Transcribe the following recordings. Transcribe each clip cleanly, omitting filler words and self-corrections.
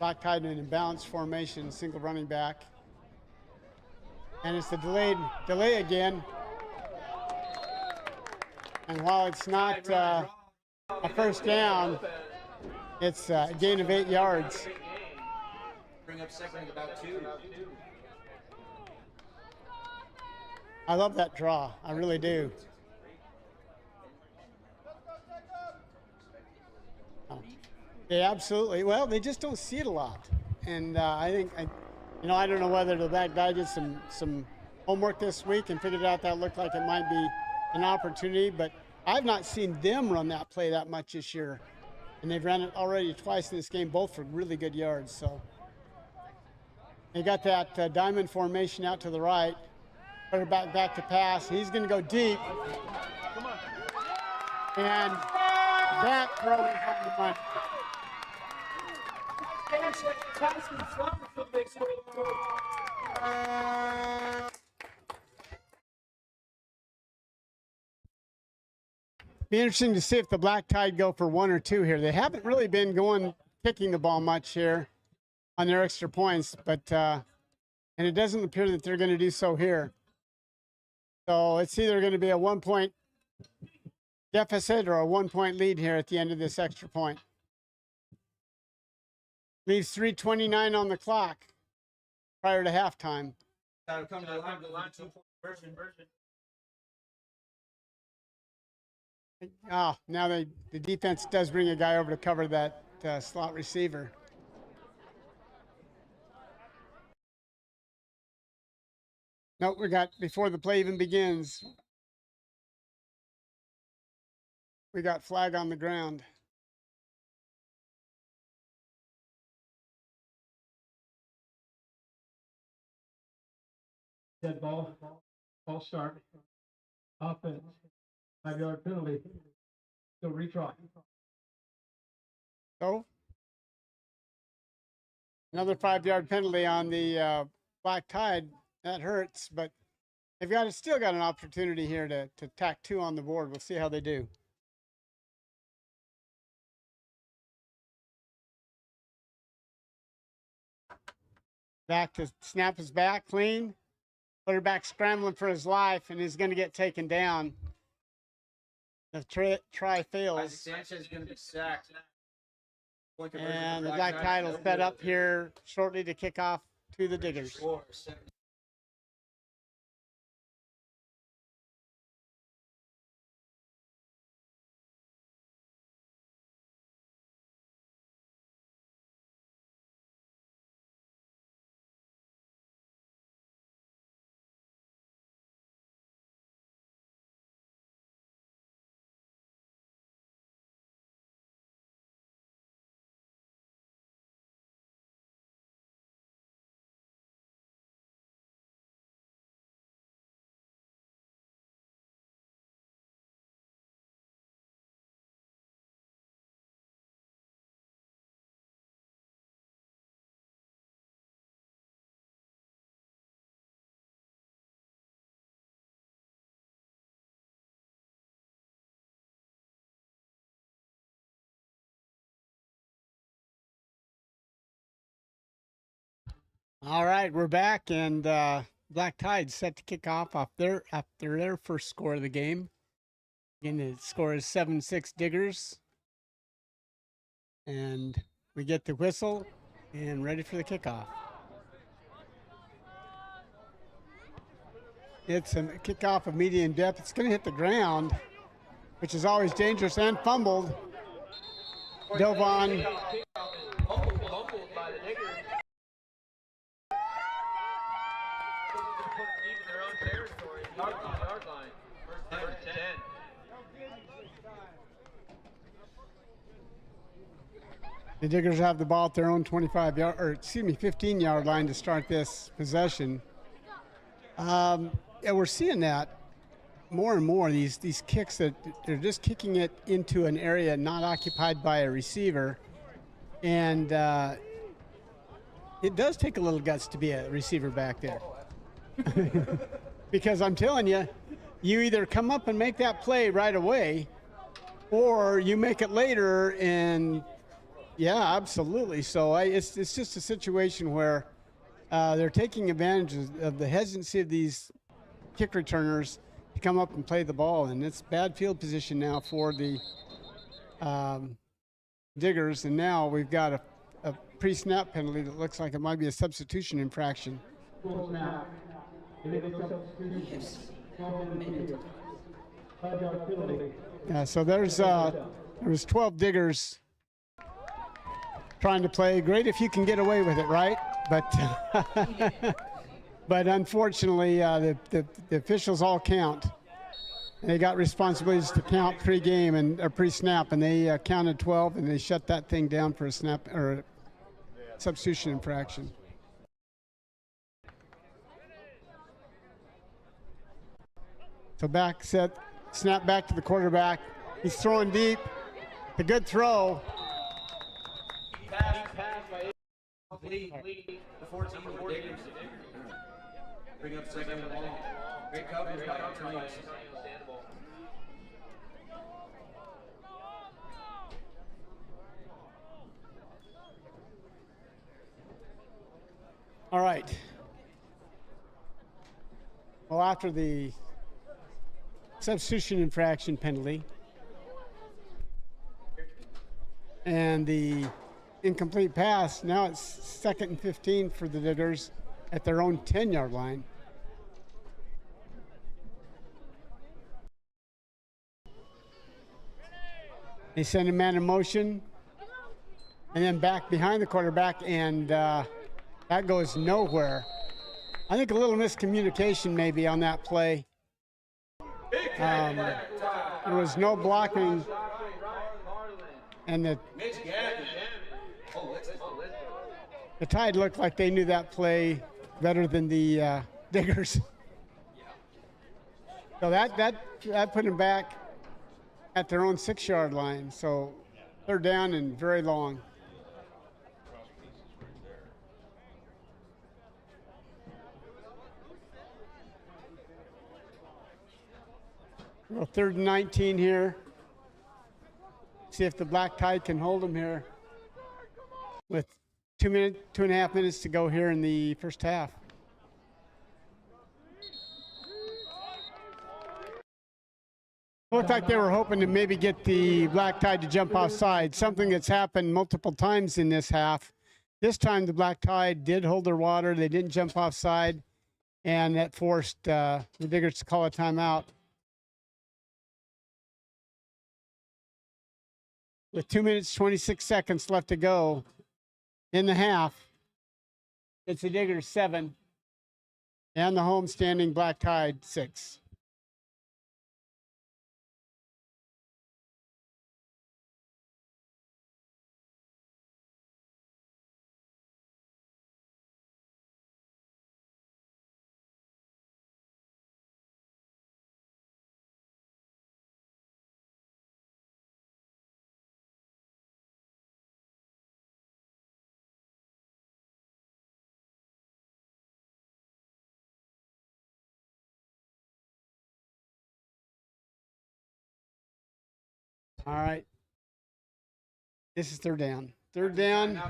Black Tide in a balanced formation, single running back. And it's the delay again. And while it's not a first down, it's a gain of 8 yards. Bring up second about 2. I love that draw. I really do. They absolutely, well, they just don't see it a lot. And I think, I don't know whether the back guy did some homework this week and figured out that looked like it might be an opportunity, but I've not seen them run that play that much this year. And they've run it already twice in this game, both for really good yards. So they got that diamond formation out to the right. Quarterback back to pass. He's going to go deep. And that throw is on the money. Be interesting to see if the Black Tide go for 1 or 2 here. They haven't really been kicking the ball much here on their extra points, but and it doesn't appear that they're going to do so here. So it's either going to be a 1-point deficit or a 1-point lead here at the end of this extra point. Leaves 3:29 on the clock prior to halftime. Oh, now the defense does bring a guy over to cover that slot receiver. Nope, we got, before the play even begins, we got flag on the ground. Dead ball start, offense, 5-yard penalty, so retry. So, another 5-yard penalty on the Black Tide. That hurts, but they've still got an opportunity here to tack 2 on the board. We'll see how they do. Back to snap is back, clean. Quarterback scrambling for his life, and he's going to get taken down. The try fails. Sanchez is going to be sacked. And the Black Tide will set up here shortly to kick off to the Diggers. All right, we're back, and Black Tide set to kick off after their first score of the game. Again, the score is 7-6 Diggers. And we get the whistle and ready for the kickoff. It's a kickoff of medium depth. It's going to hit the ground, which is always dangerous, and fumbled. Dove on. The Diggers have the ball at their own 15-yard line to start this possession. Yeah, we're seeing that more and more, these kicks that they're just kicking it into an area not occupied by a receiver. And it does take a little guts to be a receiver back there. Because I'm telling you, you either come up and make that play right away, or you make it later and Yeah, absolutely. So it's just a situation where they're taking advantage of the hesitancy of these kick returners to come up and play the ball, and it's bad field position now for the um, Diggers. And now we've got a pre-snap penalty that looks like it might be a substitution infraction. Full snap. Illegal substitution. 5-yard penalty. Yeah, so there was 12 Diggers trying to play. Great if you can get away with it, right? But but unfortunately, the officials all count. They got responsibilities to count pre-game and or pre-snap, and they counted 12, and they shut that thing down for a snap or a substitution infraction. So back set, snap back to the quarterback. He's throwing deep. A good throw. Lead the 14 of the Diggers. Bring up second and long. Great coverage by Trees. All right. Well, after the substitution infraction penalty and the incomplete pass, now it's 2nd and 15 for the Diggers at their own 10-yard line. They send a man in motion and then back behind the quarterback, and that goes nowhere. I think a little miscommunication maybe on that play. There was no blocking, and the Tide looked like they knew that play better than the Diggers. So that put them back at their own 6-yard line. So they're down and very long. Well, 3rd and 19 here. See if the Black Tide can hold them here with 2.5 minutes to go here in the first half. Looked like they were hoping to maybe get the Black Tide to jump offside, something that's happened multiple times in this half. This time the Black Tide did hold their water. They didn't jump offside, and that forced the Diggers to call a timeout. With 2 minutes, 26 seconds left to go in the half, it's the Diggers 7 and the home-standing Black Tide 6. All right. This is 3rd down. 3rd down.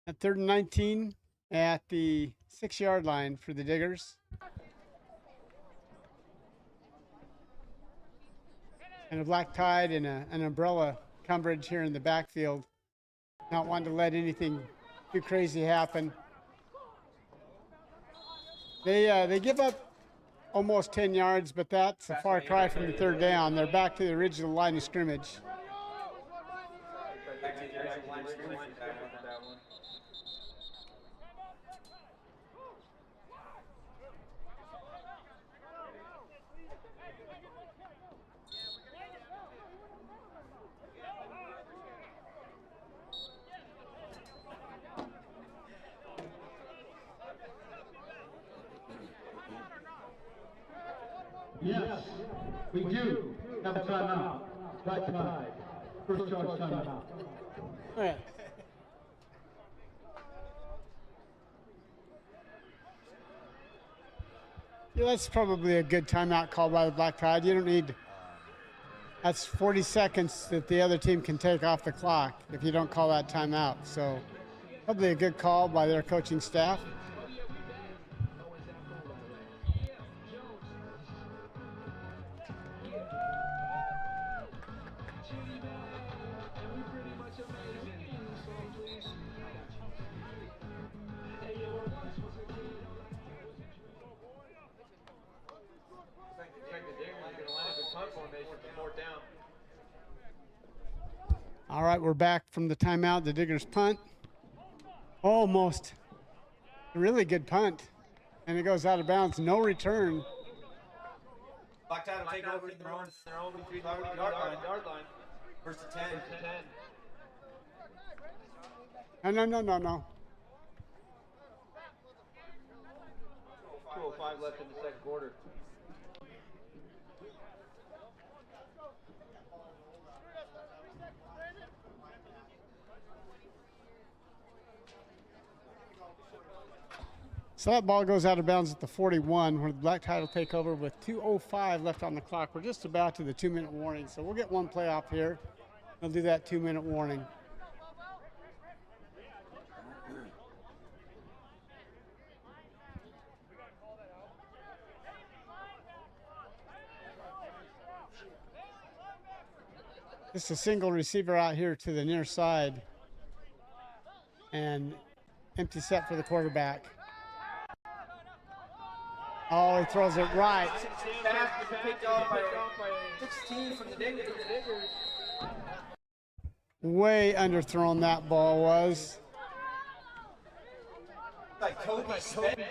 At 3rd and 19 at the 6-yard line for the Diggers. And a Black Tide and an umbrella coverage here in the backfield. Not wanting to let anything too crazy happen. They give up almost 10 yards, but that's a far cry from the 3rd down. They're back to the original line of scrimmage. Yes, we do have a timeout. Black Tide. First charge timeout. All right. Yeah, that's probably a good timeout call by the Black Tide. You don't need That's 40 seconds that the other team can take off the clock if you don't call that timeout. So probably a good call by their coaching staff. All right, we're back from the timeout. The Diggers punt. Almost. A really good punt. And it goes out of bounds. No return. Black Tide will take over their own 3-yard line. First and 10. No. 2:05 left in the second quarter. So that ball goes out of bounds at the 41, where the Black Tide will take over with 2:05 left on the clock. We're just about to the 2-minute warning, so we'll get one play off here. We'll do that 2-minute warning. Just a single receiver out here to the near side. And empty set for the quarterback. Oh, he throws it right. Picked off by 16 from the Diggers. Way underthrown that ball was. Like Kobe Spencer.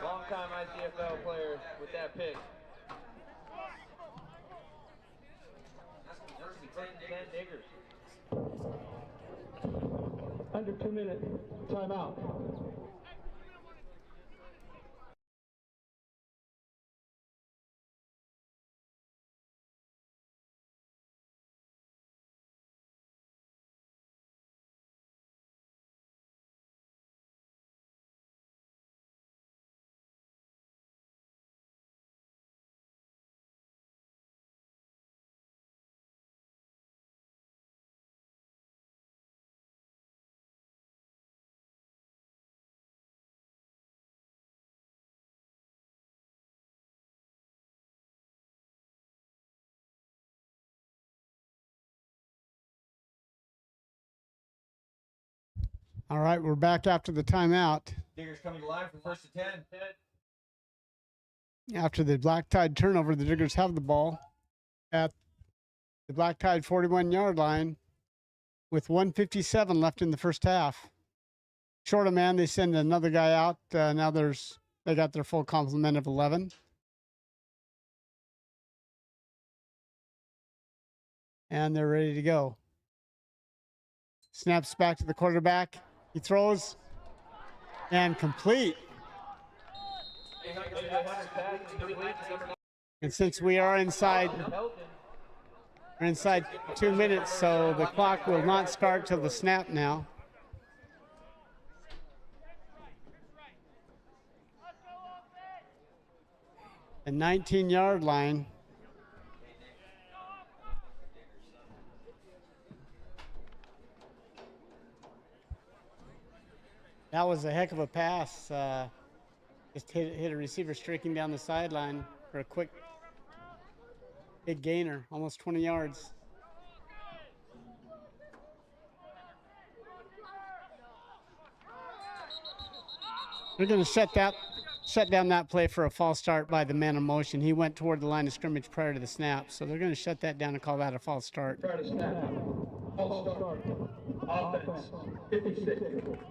Long-time ICFL player with that pick. First and 10 Diggers. Under 2 minutes, timeout. All right, we're back after the timeout. Diggers coming to line for first and 10. After the Black Tide turnover, the Diggers have the ball at the Black Tide 41-yard line with 1:57 left in the first half. Short a man, they send another guy out. Now they got their full complement of 11. And they're ready to go. Snaps back to the quarterback. He throws and complete. And since we are inside 2 minutes, so the clock will not start till the snap now. The 19-yard line. That was a heck of a pass. Just hit a receiver streaking down the sideline for a quick, big gainer, almost 20 yards. They're going to shut down that play for a false start by the man in motion. He went toward the line of scrimmage prior to the snap, so they're going to shut that down and call that a false start. Prior to snap. False start. Offense. 56.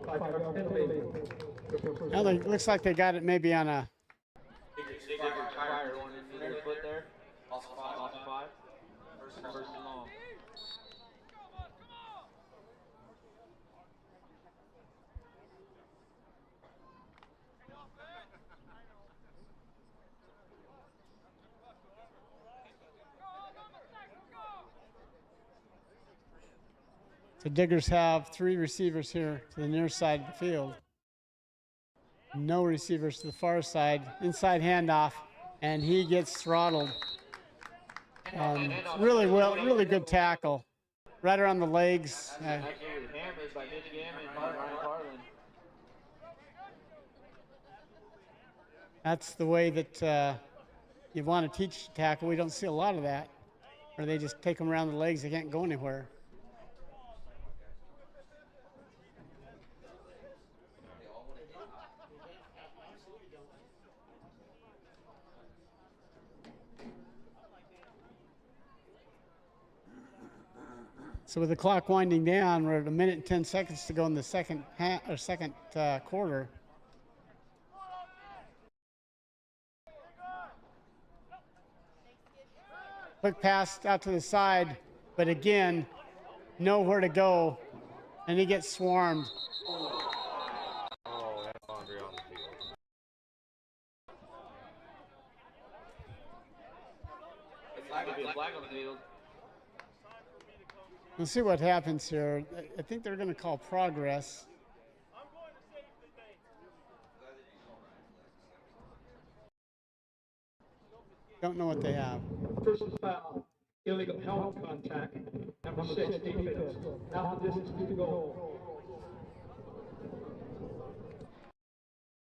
5-yard penalty. Now it looks like they got it maybe on a. Fire one in the foot there. Off 5. First and long. The Diggers have 3 receivers here to the near side of the field. No receivers to the far side. Inside handoff, and he gets throttled. Really good tackle, right around the legs. Absolutely hammered by Mitch Gammon and Ryan Carlin. That's the way that you want to teach tackle. We don't see a lot of that, where they just take them around the legs. They can't go anywhere. So with the clock winding down, we're at 1 minute and 10 seconds to go in the second quarter. Quick pass out to the side, but again, nowhere to go, and he gets swarmed. Oh, that's Andre on the field. Could be a flag on the field. We'll see what happens here. I think they're going to call progress. Don't know what they have. Personal foul, illegal helmet contact, number 6, defense. Now the distance to goal.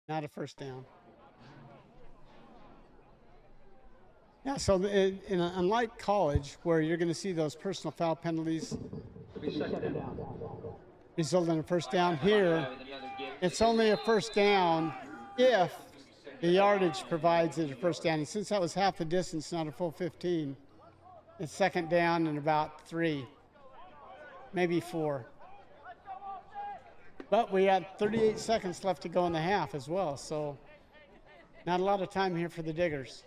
Not a first down. Yeah, so unlike college, where you're going to see those personal foul penalties result in a first down, here it's only a first down if the yardage provides it a first down. And since that was half the distance, not a full 15, it's second down and about 3, maybe 4. But we had 38 seconds left to go in the half as well, so not a lot of time here for the Diggers.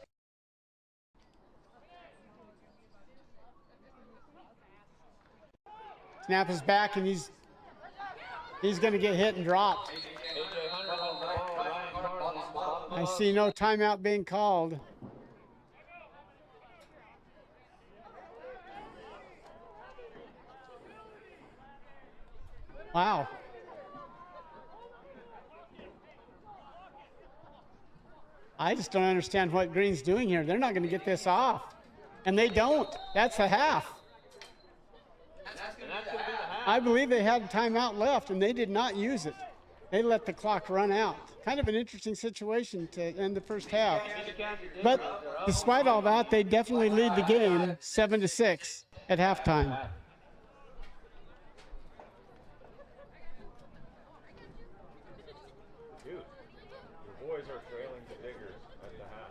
Snap is back, and he's going to get hit and dropped. I see no timeout being called. Wow. I just don't understand what Green's doing here. They're not going to get this off, and they don't. That's a half. I believe they had a timeout left, and they did not use it. They let the clock run out. Kind of an interesting situation to end the first half. But despite all that, they definitely lead the game 7-6 at halftime. Dude, your boys are trailing the Diggers at the half.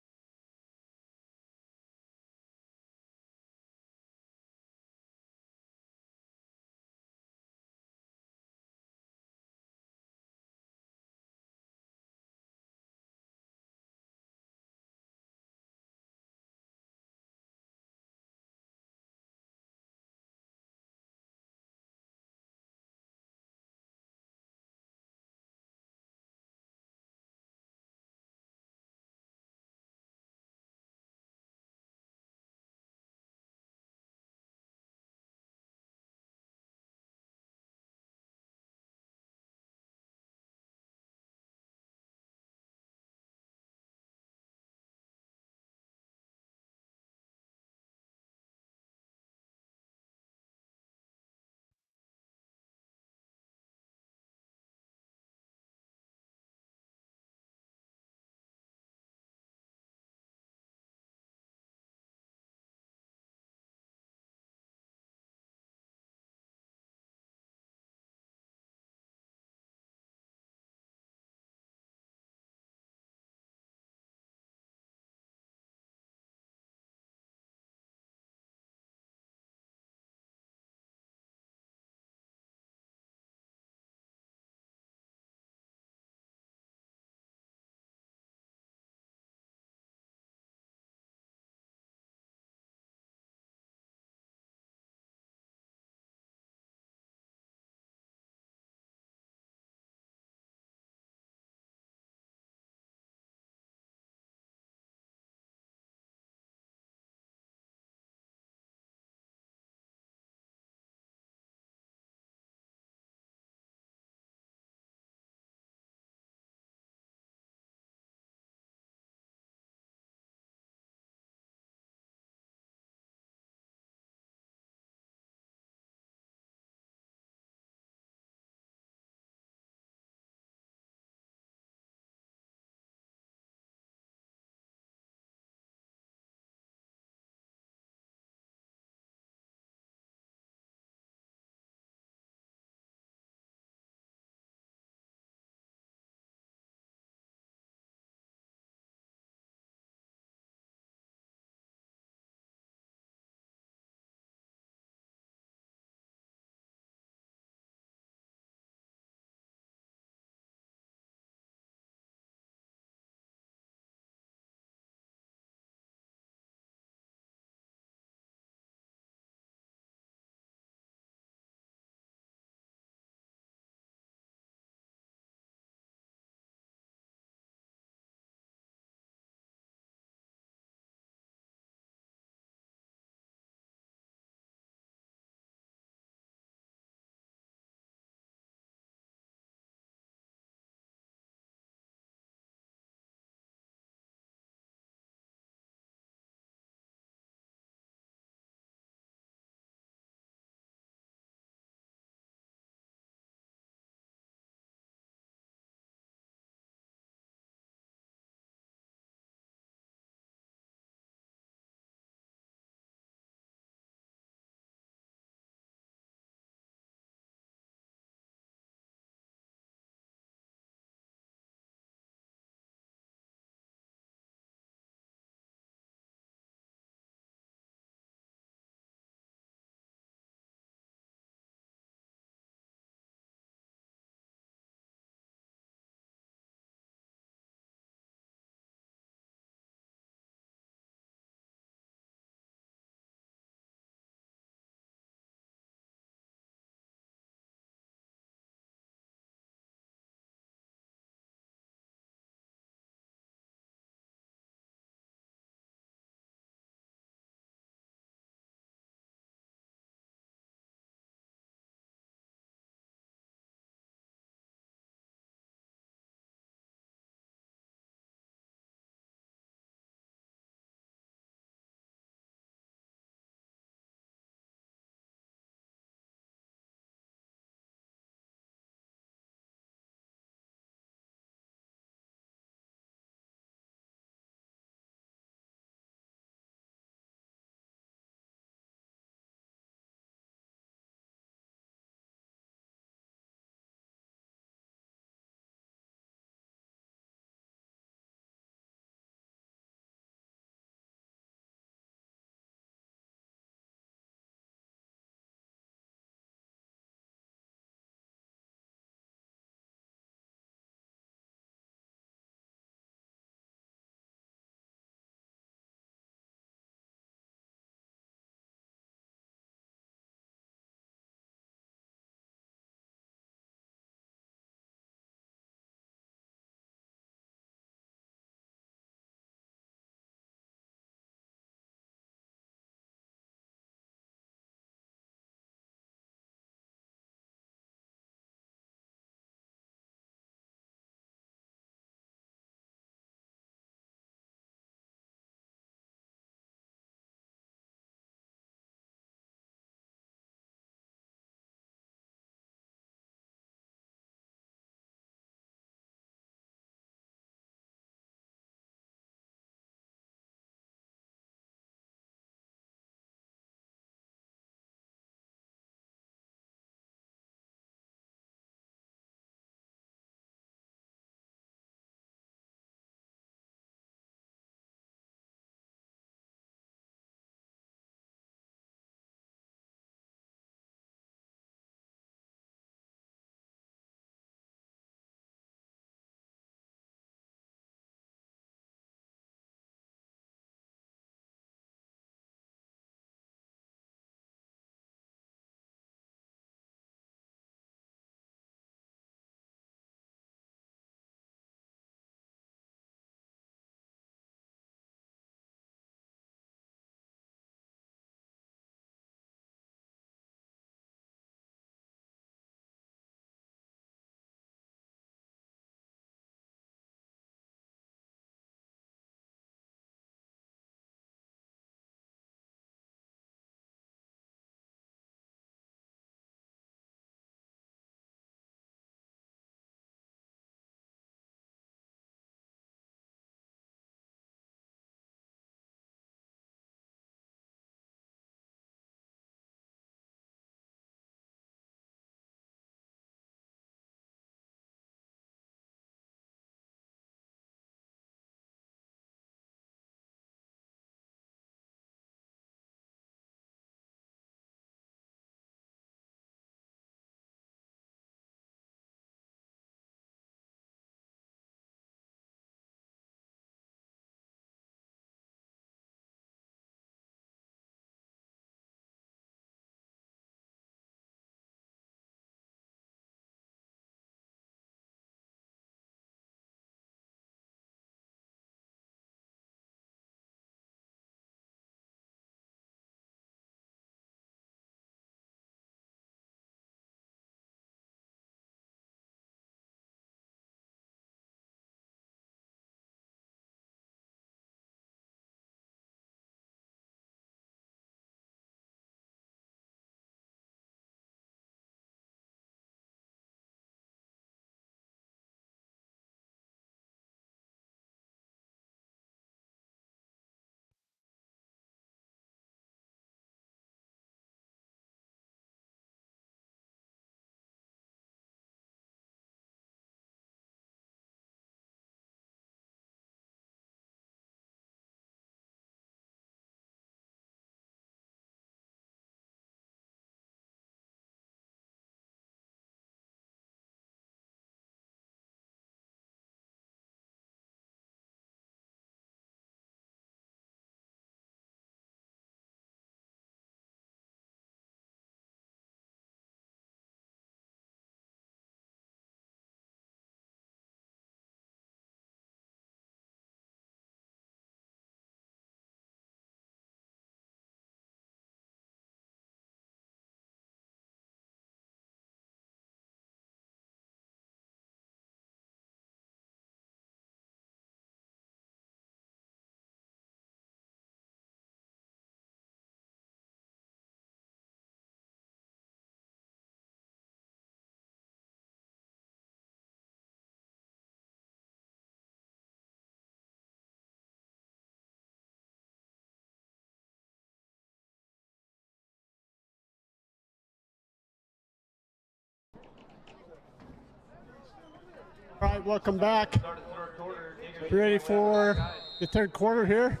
welcome back. Start of the third quarter. Diggers Ready leading away for with Black Tide. the third quarter here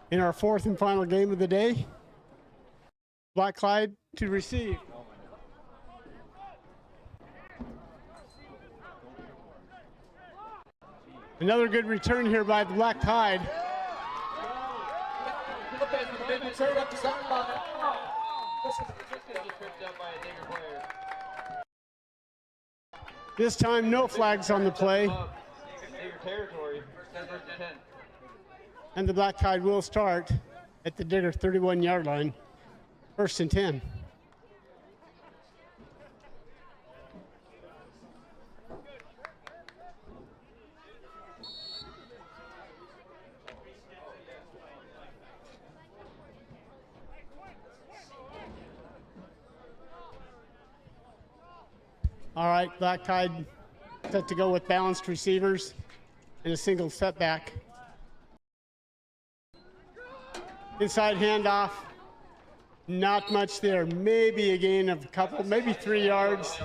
in our fourth and final game of the day. Black Clyde to receive. Another good return here by the Black Tide. Just gonna get tripped up by a Digger player. This time, no flags on the play, Up. Digger territory. First and 10. and the Black Tide will start at the Digger 31-yard line. First and 10. All right, Black Tide set to go with balanced receivers and a single setback. Inside handoff, not much there. Maybe a gain of a couple, maybe 3 yards.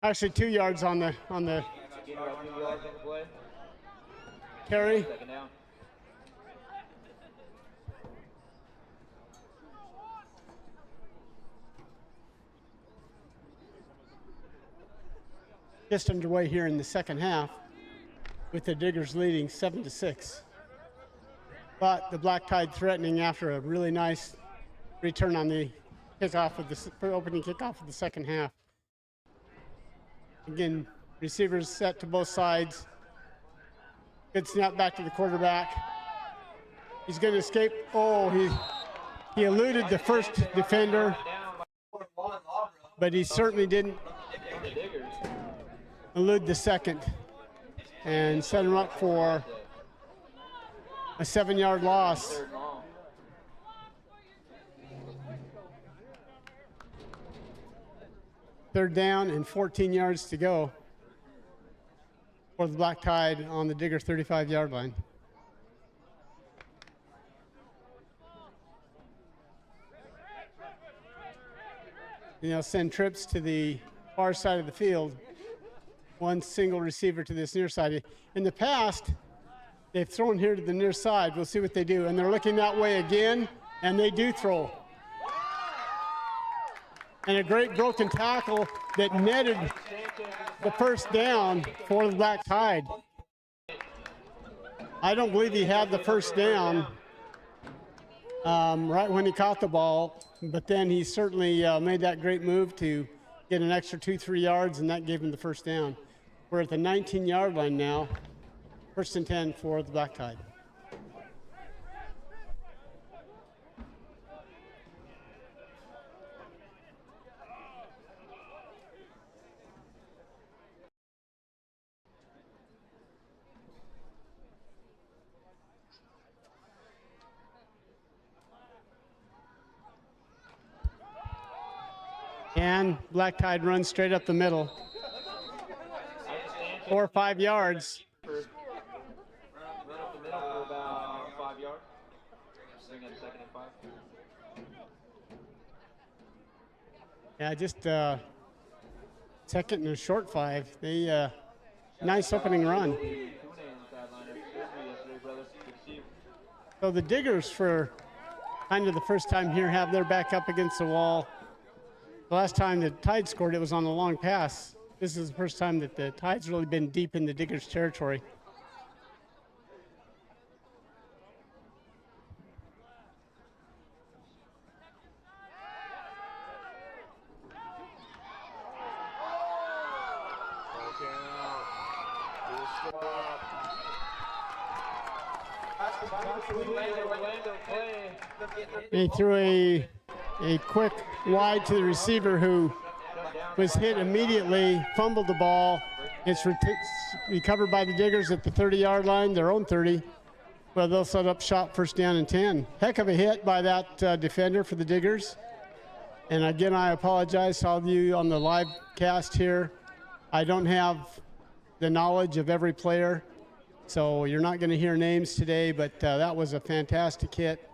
Actually, 2 yards on the Gain about 2 yards on the play. carry. Second down. Just underway here in the second half, with the Diggers leading 7-6. But the Black Tide threatening after a really nice return on the kickoff of the opening kickoff of the second half. Again, receivers set to both sides. Good snap back to the quarterback. He's going to escape. Oh, he eluded the first defender, but he certainly didn't The Diggers. elude the second, and set him up for a 7-yard loss. Third and long. Third down and 14 yards to go for the Black Tide on the Digger 35-yard line. You know, send trips to the far side of the field. One single receiver to this near side. In the past, they've thrown here to the near side. We'll see what they do. And they're looking that way again, and they do throw. And a great broken tackle that netted the first down for the Black Tide. I don't believe he had the first down right when he caught the ball, but then he certainly made that great move to get an extra 2-3 yards, and that gave him the first down. We're at the 19-yard line now. First and 10 for the Black Tide. And Black Tide runs straight up the middle. 4 or 5 yards. Run up the middle for about 5 yards. Bring up second and 5. Yeah, just second and a short 5. They nice opening run. So the Diggers, for kind of the first time here, have their back up against the wall. The last time the Tide scored, it was on a long pass. This is the first time that the Tide's really been deep in the Diggers' territory. He threw a quick wide to the receiver who was hit immediately, fumbled the ball. It's recovered by the Diggers at the 30-yard line, their own 30. Well, they'll set up shop first down and 10. Heck of a hit by that defender for the Diggers. And again, I apologize to all of you on the live cast here. I don't have the knowledge of every player, so you're not going to hear names today, but that was a fantastic hit,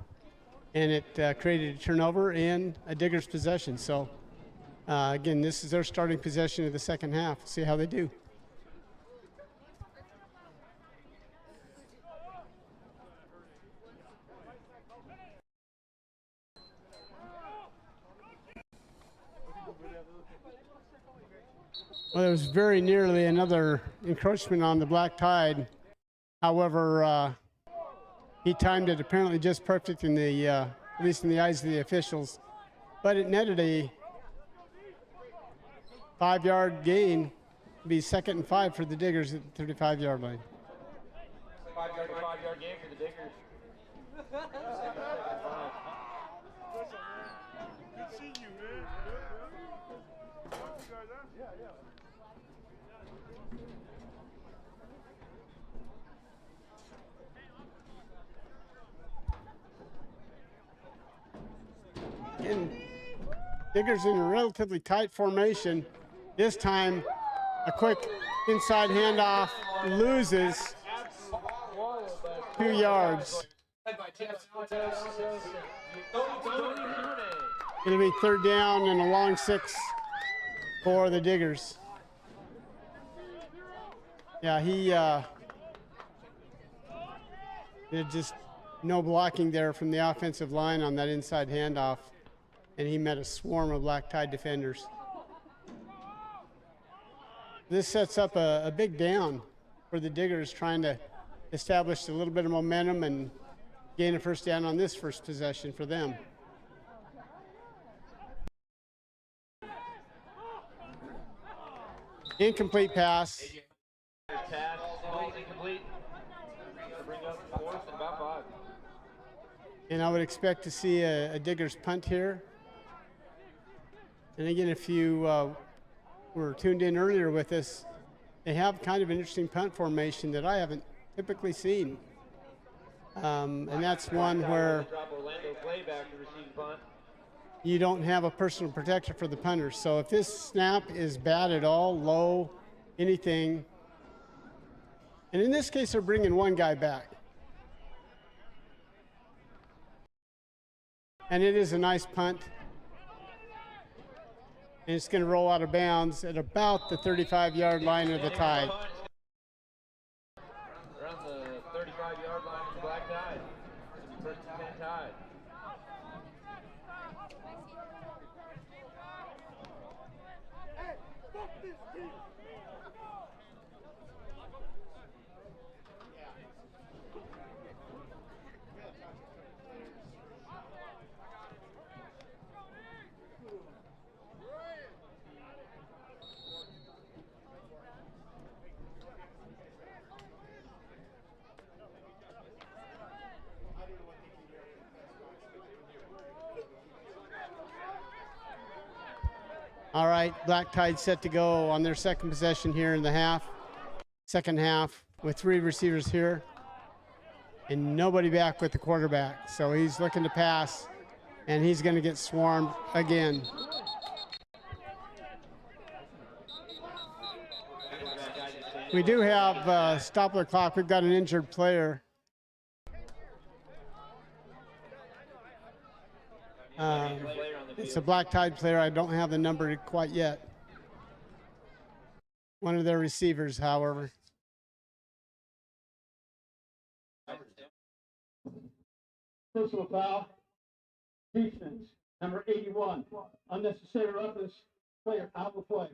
and it created a turnover and a Diggers possession. So again, this is their starting possession of the second half. See how they do. Well, it was very nearly another encroachment on the black tide. However, he timed it apparently just perfect in the, at least in the eyes of the officials. But it netted a 5-yard gain, be 2nd and 5 for the Diggers at the 35-yard line. 5-yard game for the Diggers. Good seeing you, man. Yeah. And Diggers in a relatively tight formation. This time, a quick inside handoff, loses 2 yards. It'll be 3rd down and a long 6 for the Diggers. Yeah, there's just no blocking there from the offensive line on that inside handoff, and he met a swarm of black tide defenders. This sets up a big down for the Diggers, trying to establish a little bit of momentum and gain a 1st down on this first possession for them. Incomplete pass. Pass, incomplete. Bring up 4th and about 5. And I would expect to see a Diggers punt here. And again, if you were tuned in earlier with us, they have kind of an interesting punt formation that I haven't typically seen. And that's one where you don't have a personal protector for the punter. So if this snap is bad at all, low, anything, and in this case, they're bringing one guy back. And it is a nice punt. And it's going to roll out of bounds at about the 35-yard line of the Tide. Around the 35-yard line of the black Tide. It's the 1st and 10 Tide. All right, Black Tide set to go on their 2nd possession here in the half. 2nd half with 3 receivers here and nobody back with the quarterback. So he's looking to pass, and he's going to get swarmed again. We do have stopper clock. We've got an injured player. It's a Black Tide player. I don't have the number quite yet. One of their receivers, however. Personal foul. Defense. Number 81. Unnecessary roughness. Player out of play.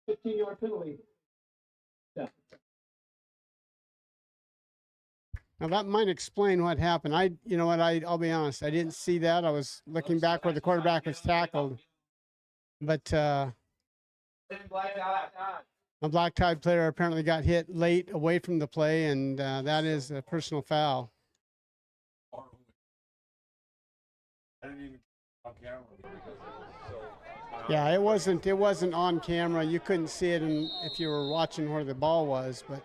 15-yard penalty. Yeah. Now that might explain what happened. I'll be honest. I didn't see that. I was looking back where the quarterback was tackled. But a Black Tide player apparently got hit late away from the play, and that is a personal foul. I didn't even on camera because it was so. Yeah, it wasn't on camera. You couldn't see it if you were watching where the ball was, but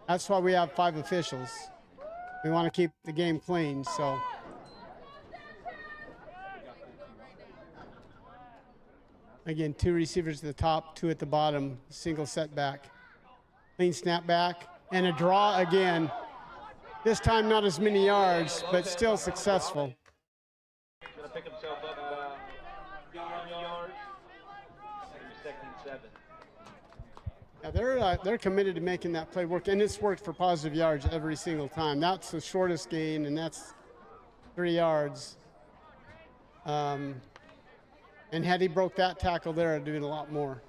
that's why we have 5 officials. We want to keep the game clean, so. Again, 2 receivers at the top, 2 at the bottom, single setback. Clean snap back, and a draw again. This time not as many yards, but still successful. Gonna pick himself up about 3 yards. 2nd and 7. Yeah, they're committed to making that play work, and it's worked for positive yards every single time. That's the shortest gain, and that's 3 yards. And had he broke that tackle there, it'd have been a lot more.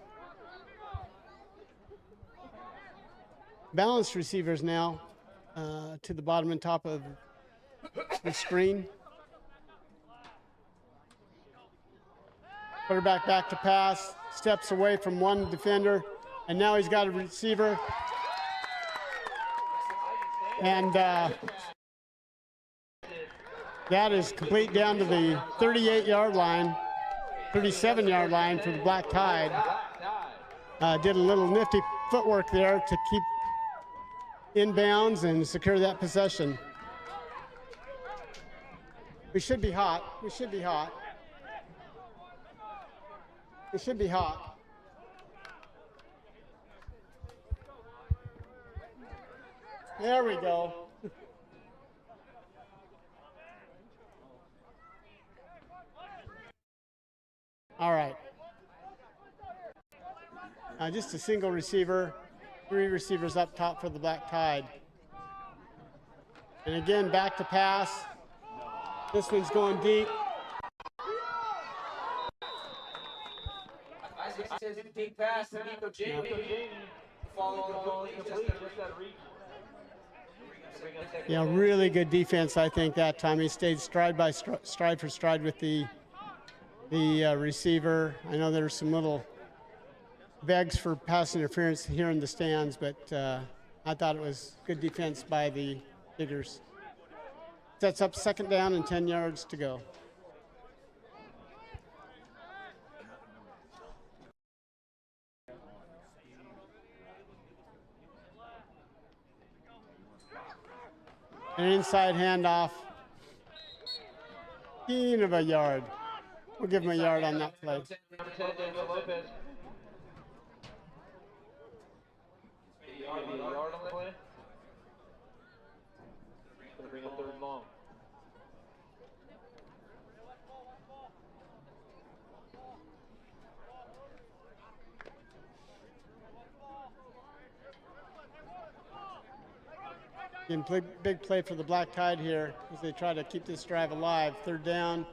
balanced receivers now to the bottom and top of the screen. Quarterback back to pass, steps away from one defender, and now he's got a receiver. And that is complete down to the 38-yard line, 37-yard line for the Black Tide. Did a little nifty footwork there to keep inbounds and secure that possession. We should be hot. We should be hot. We should be hot. There we go. All right. Just a single receiver, 3 receivers up top for the Black Tide. And again, back to pass. This one's going deep. Isaac says deep pass to Nico Jamie. Follow complete, just that reach. Yeah, really good defense, I think, that time. He stayed stride for stride with the receiver. I know there's some little begs for pass interference here in the stands, but I thought it was good defense by the Diggers. Sets up 2nd down and 10 yards to go. An inside handoff. Gain of a yard. We'll give him a yard on that play. Bring up 3rd and long. Again, big play for the Black Tide here as they try to keep this drive alive. 3rd down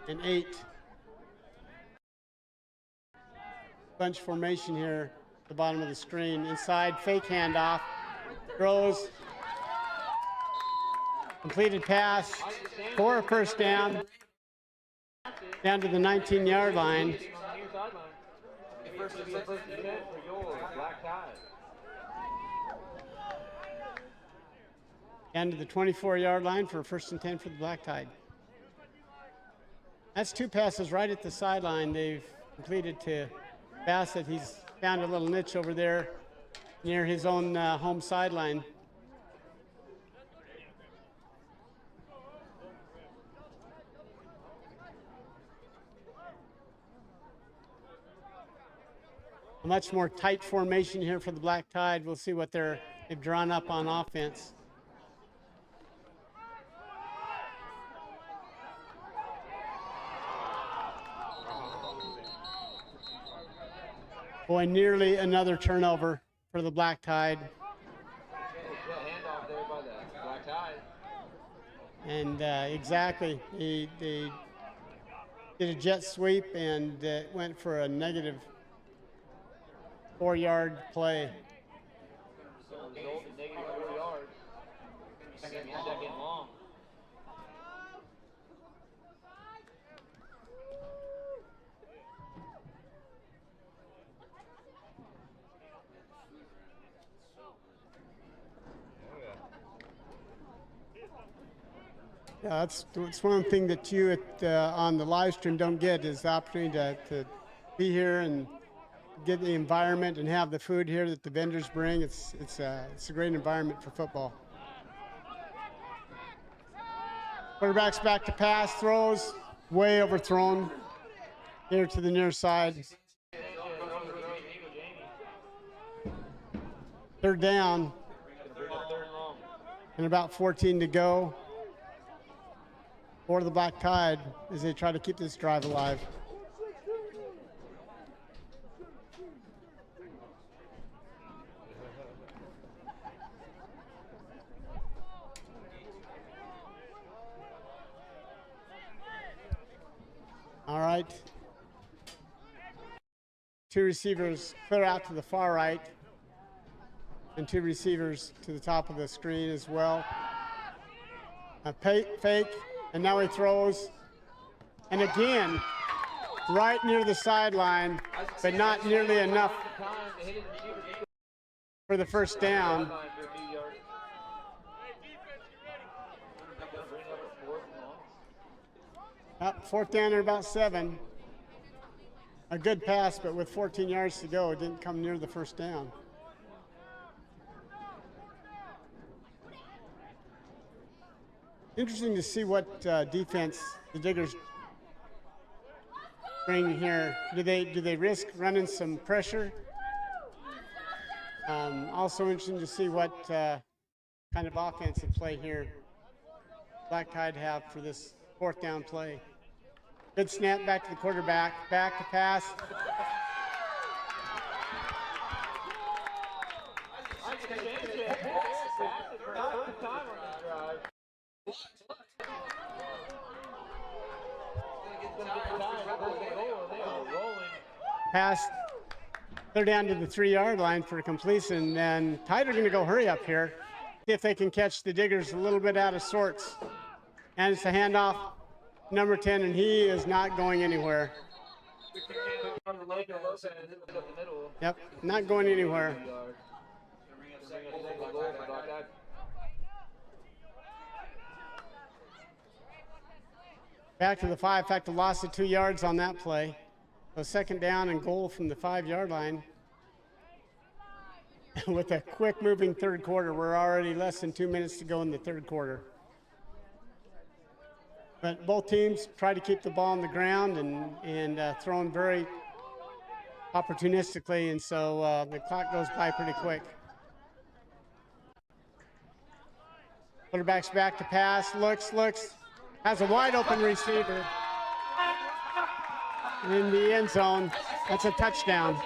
and 8. Bunch formation here at the bottom of the screen. Inside, fake handoff. Throws. Completed pass for a 1st down. Down to the 19-yard line. First and 10 for yours, Black Tide. Down to the 24-yard line for a 1st and 10 for the Black Tide. That's 2 passes right at the sideline they've completed to Bassett. He's found a little niche over there near his own home sideline. A much more tight formation here for the Black Tide. We'll see what they've drawn up on offense. Boy, nearly another turnover for the Black Tide. Handoff there by the Black Tide. And exactly, they did a jet sweep and went for a negative 4-yard play. So result in negative 4 yards. Second long. Yeah, it's one thing that you on the live stream don't get is the opportunity to be here and get the environment and have the food here that the vendors bring. It's a great environment for football. Quarterback's back to pass, throws, way overthrown here to the near side. 3rd down and about 14 to go for the Black Tide as they try to keep this drive alive. All right. 2 receivers clear out to the far right. and 2 receivers to the top of the screen as well. A fake, and now he throws. And again, right near the sideline, but not nearly enough for the first down. Up 4th down and about 7. A good pass, but with 14 yards to go, it didn't come near the first down. Interesting to see what defense the Diggers bring here. Do they risk running some pressure? Also interesting to see what kind of offensive play here Black Tide have for this 4th down play. Good snap back to the quarterback, back to pass. Pass, they're down to the 3-yard line for completion, and Tide are going to go hurry up here, see if they can catch the Diggers a little bit out of sorts. And it's a handoff, number 10, and he is not going anywhere. Yep, not going anywhere. Back to the 5, in fact, a loss of 2 yards on that play. So 2nd down and goal from the 5-yard line. With a quick moving 3rd quarter, we're already less than 2 minutes to go in the 3rd quarter. But both teams try to keep the ball on the ground and throwing very opportunistically, and so the clock goes by pretty quick. Quarterback's back to pass, looks, has a wide open receiver in the end zone. That's a touchdown.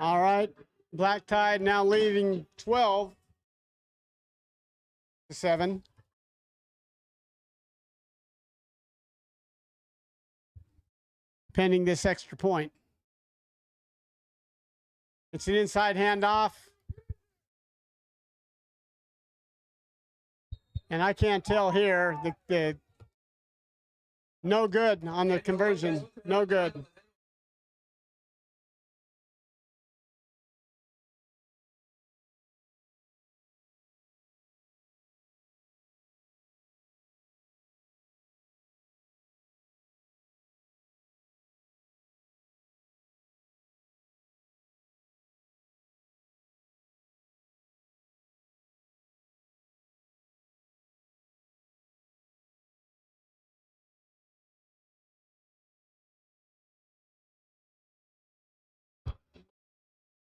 All right, Black Tide now leading 12-7. Pending this extra point. It's an inside handoff. And I can't tell here, the no good on the conversion, no good.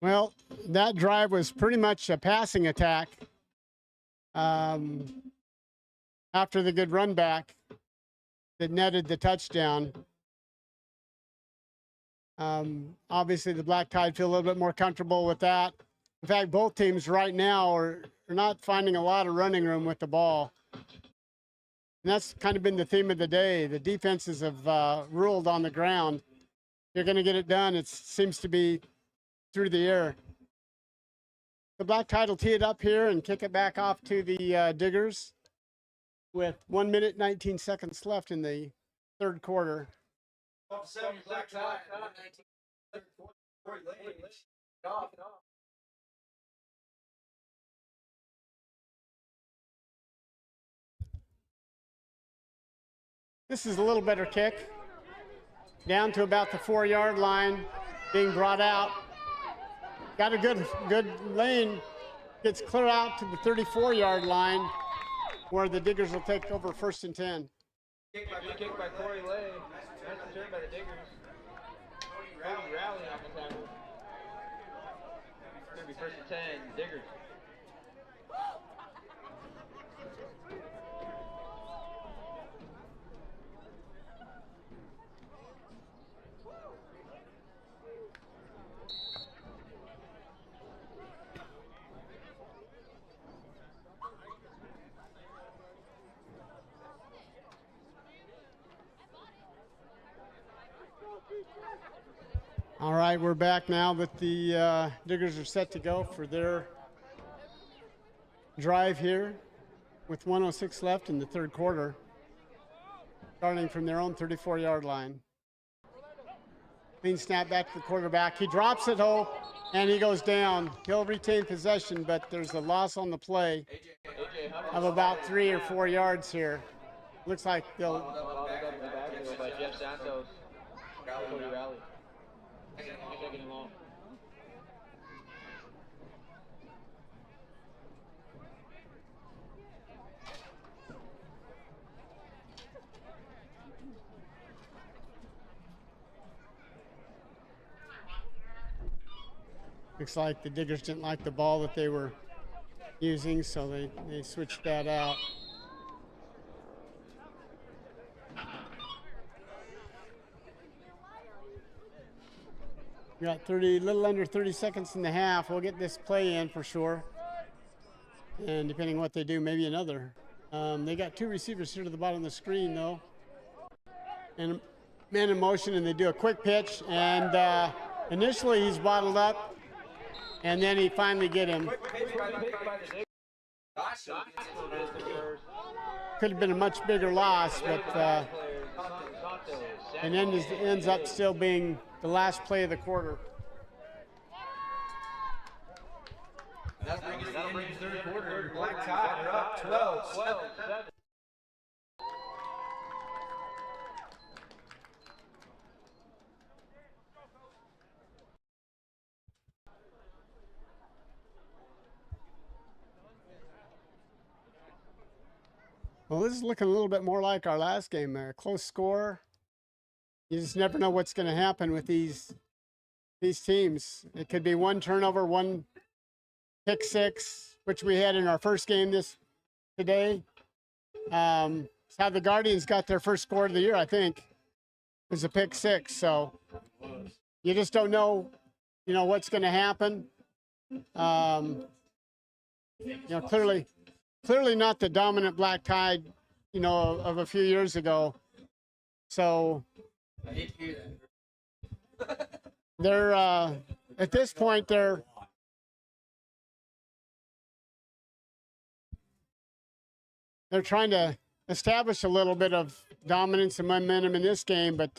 Well, that drive was pretty much a passing attack after the good run back that netted the touchdown. Obviously, the Black Tide feel a little bit more comfortable with that. In fact, both teams right now are not finding a lot of running room with the ball. And that's kind of been the theme of the day. The defenses have ruled on the ground. You're going to get it done. It seems to be through the air. The Black Tide will tee it up here and kick it back off to the Diggers with 1 minute, 19 seconds left in the 3rd quarter. This is a little better kick. Down to about the 4-yard line, being brought out. Got a good lane. Gets clear out to the 34-yard line, where the Diggers will take over 1st and 10. Kick by Corey Lay. Nice return by the Diggers. Cody rally on the tackle. It's going to be 1st and 10, Diggers. All right, we're back now that the Diggers are set to go for their drive here with 1:06 left in the third quarter, starting from their own 34-yard line. Clean snap back to the quarterback. He drops it, and he goes down. He'll retain possession, but there's a loss on the play of about 3 or 4 yards here. Looks like they'll. By Jeff Santos. Rally. Second and long. Looks like the Diggers didn't like the ball that they were using, so they switched that out. We got a little under 30 seconds in the half. We'll get this play in for sure. And depending on what they do, maybe another. They got 2 receivers here to the bottom of the screen, though. And man in motion, and they do a quick pitch. And initially he's bottled up, and then he finally get him. Could have been a much bigger loss, but and then ends up still being the last play of the quarter. That brings us into the third quarter. Black Tide are up 12-7. Well, this is looking a little bit more like our last game. A close score. You just never know what's going to happen with these teams. It could be one turnover, one pick six, which we had in our first game today. It's how the Guardians got their first score of the year, I think. It was a pick six. So you just don't know, what's going to happen. Clearly not the dominant Black Tide, of a few years ago. So I hate to hear that. they're at this point they're trying to establish a little bit of dominance and momentum in this game, but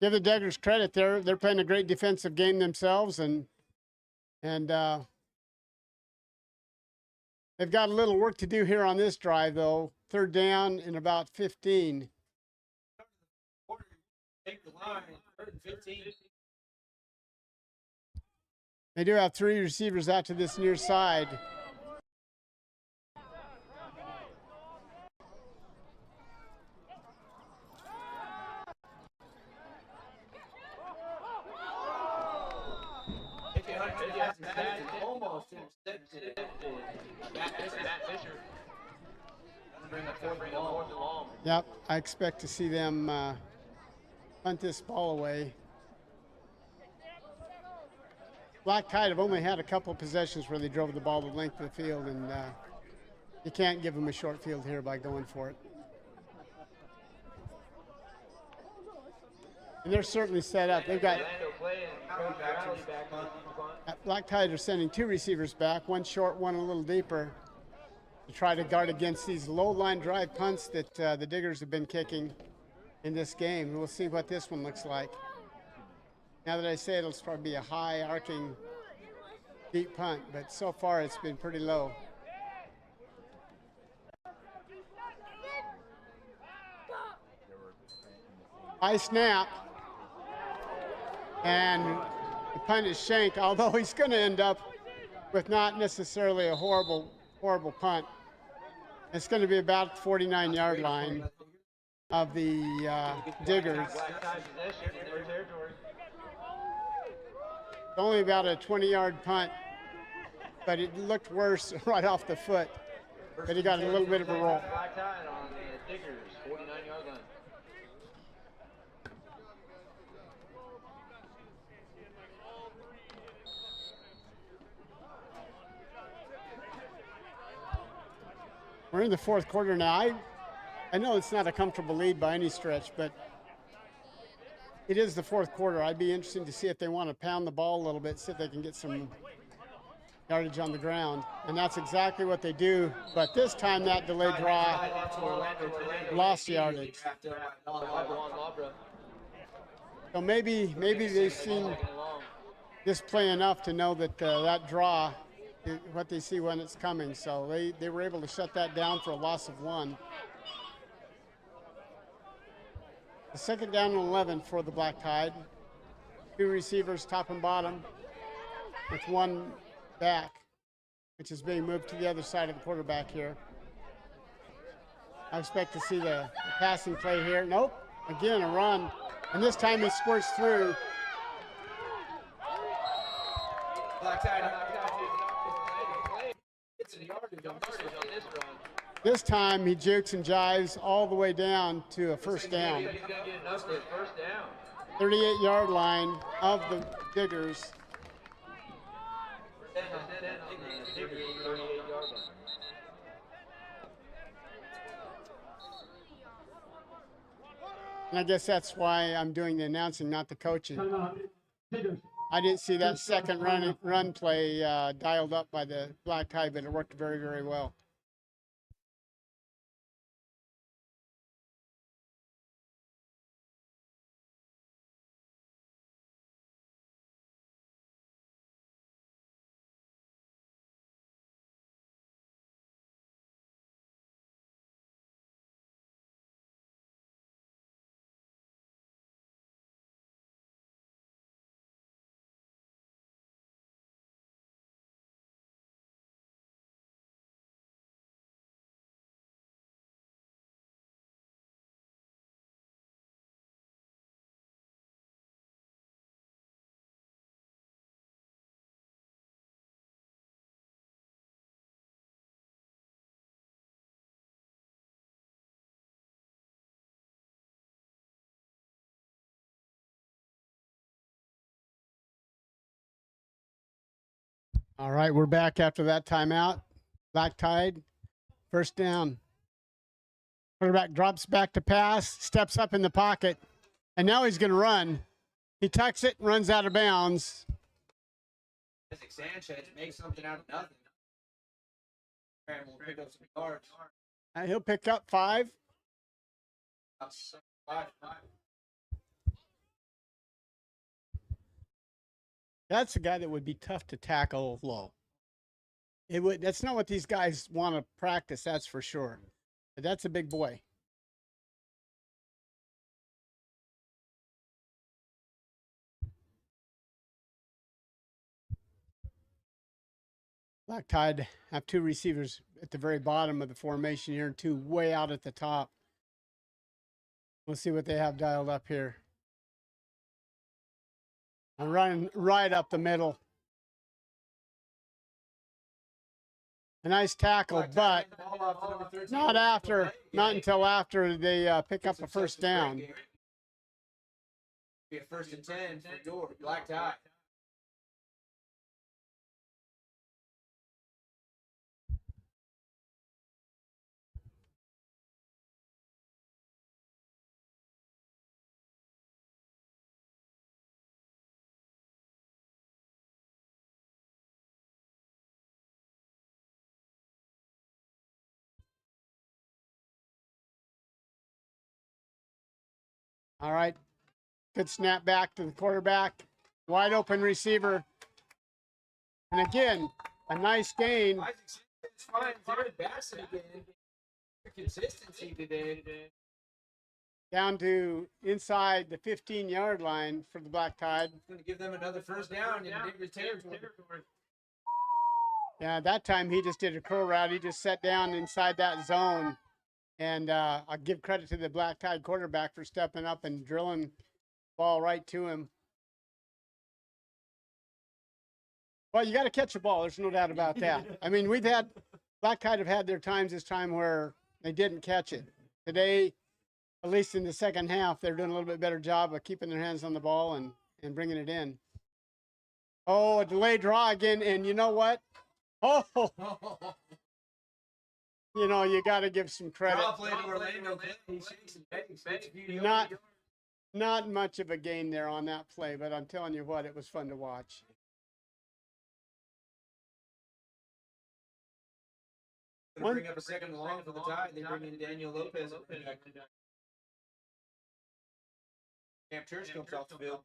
give the Diggers credit. They're playing a great defensive game themselves, and they've got a little work to do here on this drive, though. Third down in about 15. Take the line, 15. They do have 3 receivers out to this near side. Almost intercepted. Matt Fisher. Bring up fourth and long. Yep, I expect to see them punt this ball away. Black Tide have only had a couple of possessions where they drove the ball the length of the field, and you can't give them a short field here by going for it. And they're certainly set up. They've got Black Tide are sending 2 receivers back, one short, one a little deeper, to try to guard against these low line drive punts that the Diggers have been kicking in this game. We'll see what this one looks like. Now that I say it, it'll probably be a high arcing deep punt, but so far it's been pretty low. High snap, and the punt is shanked, although he's going to end up with not necessarily a horrible punt. It's going to be about the 49-yard line of the Diggers. It's only about a 20-yard punt, but it looked worse right off the foot. But he got a little bit of a roll. Black Tide on the Diggers, 49-yard line. We're in the fourth quarter now. I know it's not a comfortable lead by any stretch, but it is the fourth quarter. I'd be interested to see if they want to pound the ball a little bit, see if they can get some yardage on the ground. And that's exactly what they do. But this time that delayed draw lost yardage. So maybe they've seen this play enough to know that that draw is what they see when it's coming. So they were able to shut that down for a loss of 1. The second down and 11 for the Black Tide. 2 receivers, top and bottom, with 1 back, which is being moved to the other side of the quarterback here. I expect to see the passing play here. Nope. Again, a run. And this time he squirts through. Black Tide. It's a yardage on this run. This time he jukes and jives all the way down to a first down. He's gonna get enough for a first down. 38-yard line of the Diggers. And I guess that's why I'm doing the announcing, not the coaching. I didn't see that second run play dialed up by the Black Tide, but it worked very, very well. All right, we're back after that timeout. Black Tide, first down. Quarterback drops back to pass, steps up in the pocket, and now he's going to run. He tucks it and runs out of bounds. Sanchez makes something out of nothing. And we'll pick up some yards. He'll pick up 5. That's a guy that would be tough to tackle low. That's not what these guys want to practice, that's for sure. But that's a big boy. Black Tide have 2 receivers at the very bottom of the formation here and 2 way out at the top. We'll see what they have dialed up here. I'm running right up the middle. A nice tackle, but not until after they pick up a first down. Be a 1st and 10 for your Black Tide. All right. Good snap back to the quarterback. Wide open receiver. And again, a nice gain. It's fine. Jared Bassett again. Consistency today. Down to inside the 15-yard line for the Black Tide. Going to give them another first down in Diggers territory. Yeah, that time he just did a curl route. He just sat down inside that zone. And I'll give credit to the Black Tide quarterback for stepping up and drilling the ball right to him. Well, you got to catch the ball. There's no doubt about that. I mean, Black Tide have had their times this time where they didn't catch it. Today, at least in the second half, they're doing a little bit better job of keeping their hands on the ball and bringing it in. Oh, a delayed draw again. And you know what? Oh, you know, you got to give some credit. Not much of a gain there on that play, but I'm telling you what, it was fun to watch. Gonna bring up a second and long for the Tide. They bring in Daniel Lopez. Cam Church comes off the field.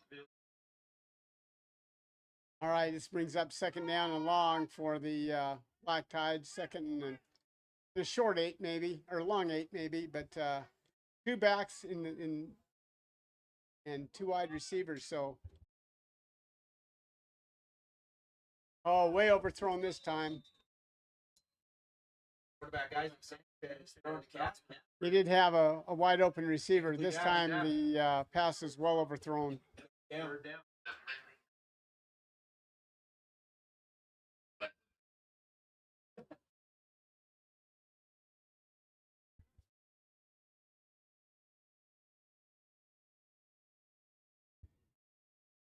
All right, this brings up second down and long for the Black Tide. Second and the short 8 maybe, or long 8 maybe, but two backs and two wide receivers. So, oh, way overthrown this time. Quarterback Isaac throwing to Cats. He did have a wide open receiver. This time the pass is well overthrown. Down.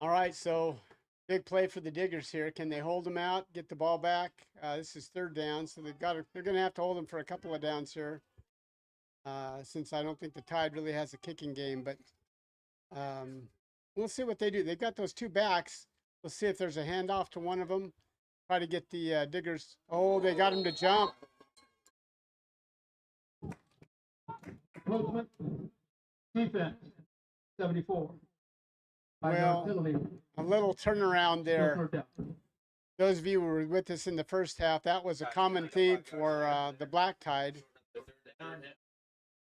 All right, so big play for the Diggers here. Can they hold them out, get the ball back? This is third down, so they're going to have to hold them for a couple of downs here. Since I don't think the Tide really has a kicking game, but we'll see what they do. They've got those two backs. We'll see if there's a handoff to one of them. Try to get the Diggers. Oh, they got him to jump. Encroachment. Defense. 74. Well, a little turnaround there. Those of you who were with us in the first half, that was a common theme for the Black Tide.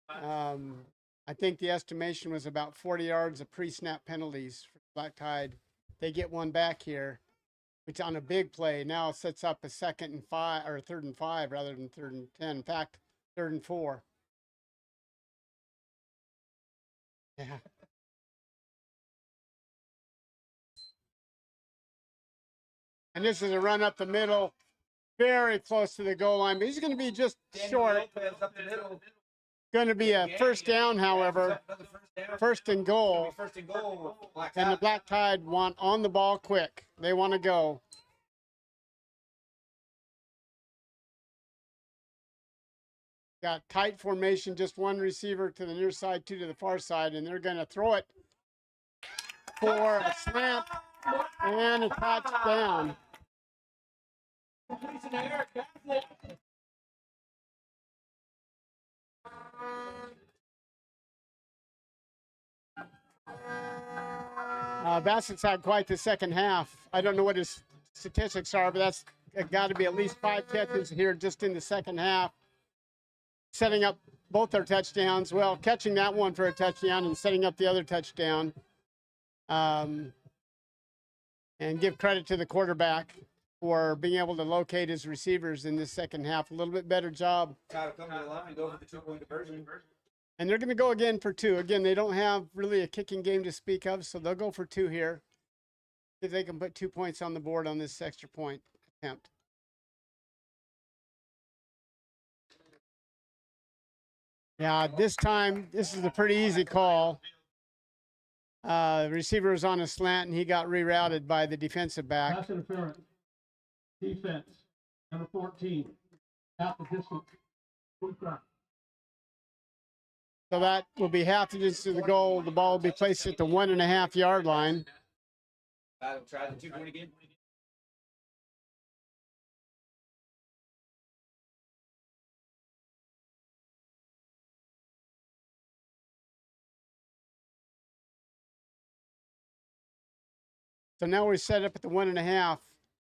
I think the estimation was about 40 yards of pre-snap penalties for Black Tide. They get one back here, which on a big play now sets up a second and 5 or third and 5 rather than third and 10. In fact, third and 4. Yeah. And this is a run up the middle, very close to the goal line, but he's going to be just short. Up the middle. Going to be a first down, however. First and goal. First and goal. And the Black Tide want on the ball quick. They want to go. Got tight formation, just one receiver to the near side, two to the far side, and they're going to throw it for a slant and a touchdown. Bassett's had quite the second half. I don't know what his statistics are, but that's got to be at least 5 catches here just in the second half. Setting up both their touchdowns. Well, catching that one for a touchdown and setting up the other touchdown. And give credit to the quarterback for being able to locate his receivers in this second half. A little bit better job. Come to the line and go for the 2-point conversion. And they're going to go again for 2. Again, they don't have really a kicking game to speak of, so they'll go for 2 here. If they can put 2 points on the board on this extra point attempt. Yeah, this time, this is a pretty easy call. The receiver was on a slant, and he got rerouted by the defensive back. Pass interference. Defense. Number 14. Half the distance. So that will be half the distance to the goal. The ball will be placed at the 1.5 yard line. Try the 2-point again. So now we're set up at the 1.5.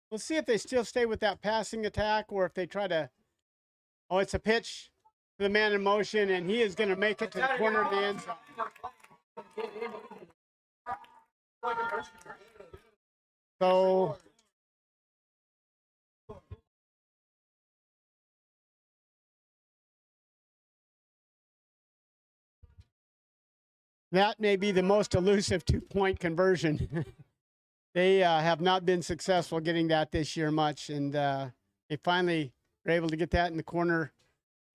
We'll see if they still stay with that passing attack or if they try to. Oh, it's a pitch for the man in motion, and he is going to make it to the corner of the end zone. So that may be the most elusive 2-point conversion. They have not been successful getting that this year much, and they finally were able to get that in the corner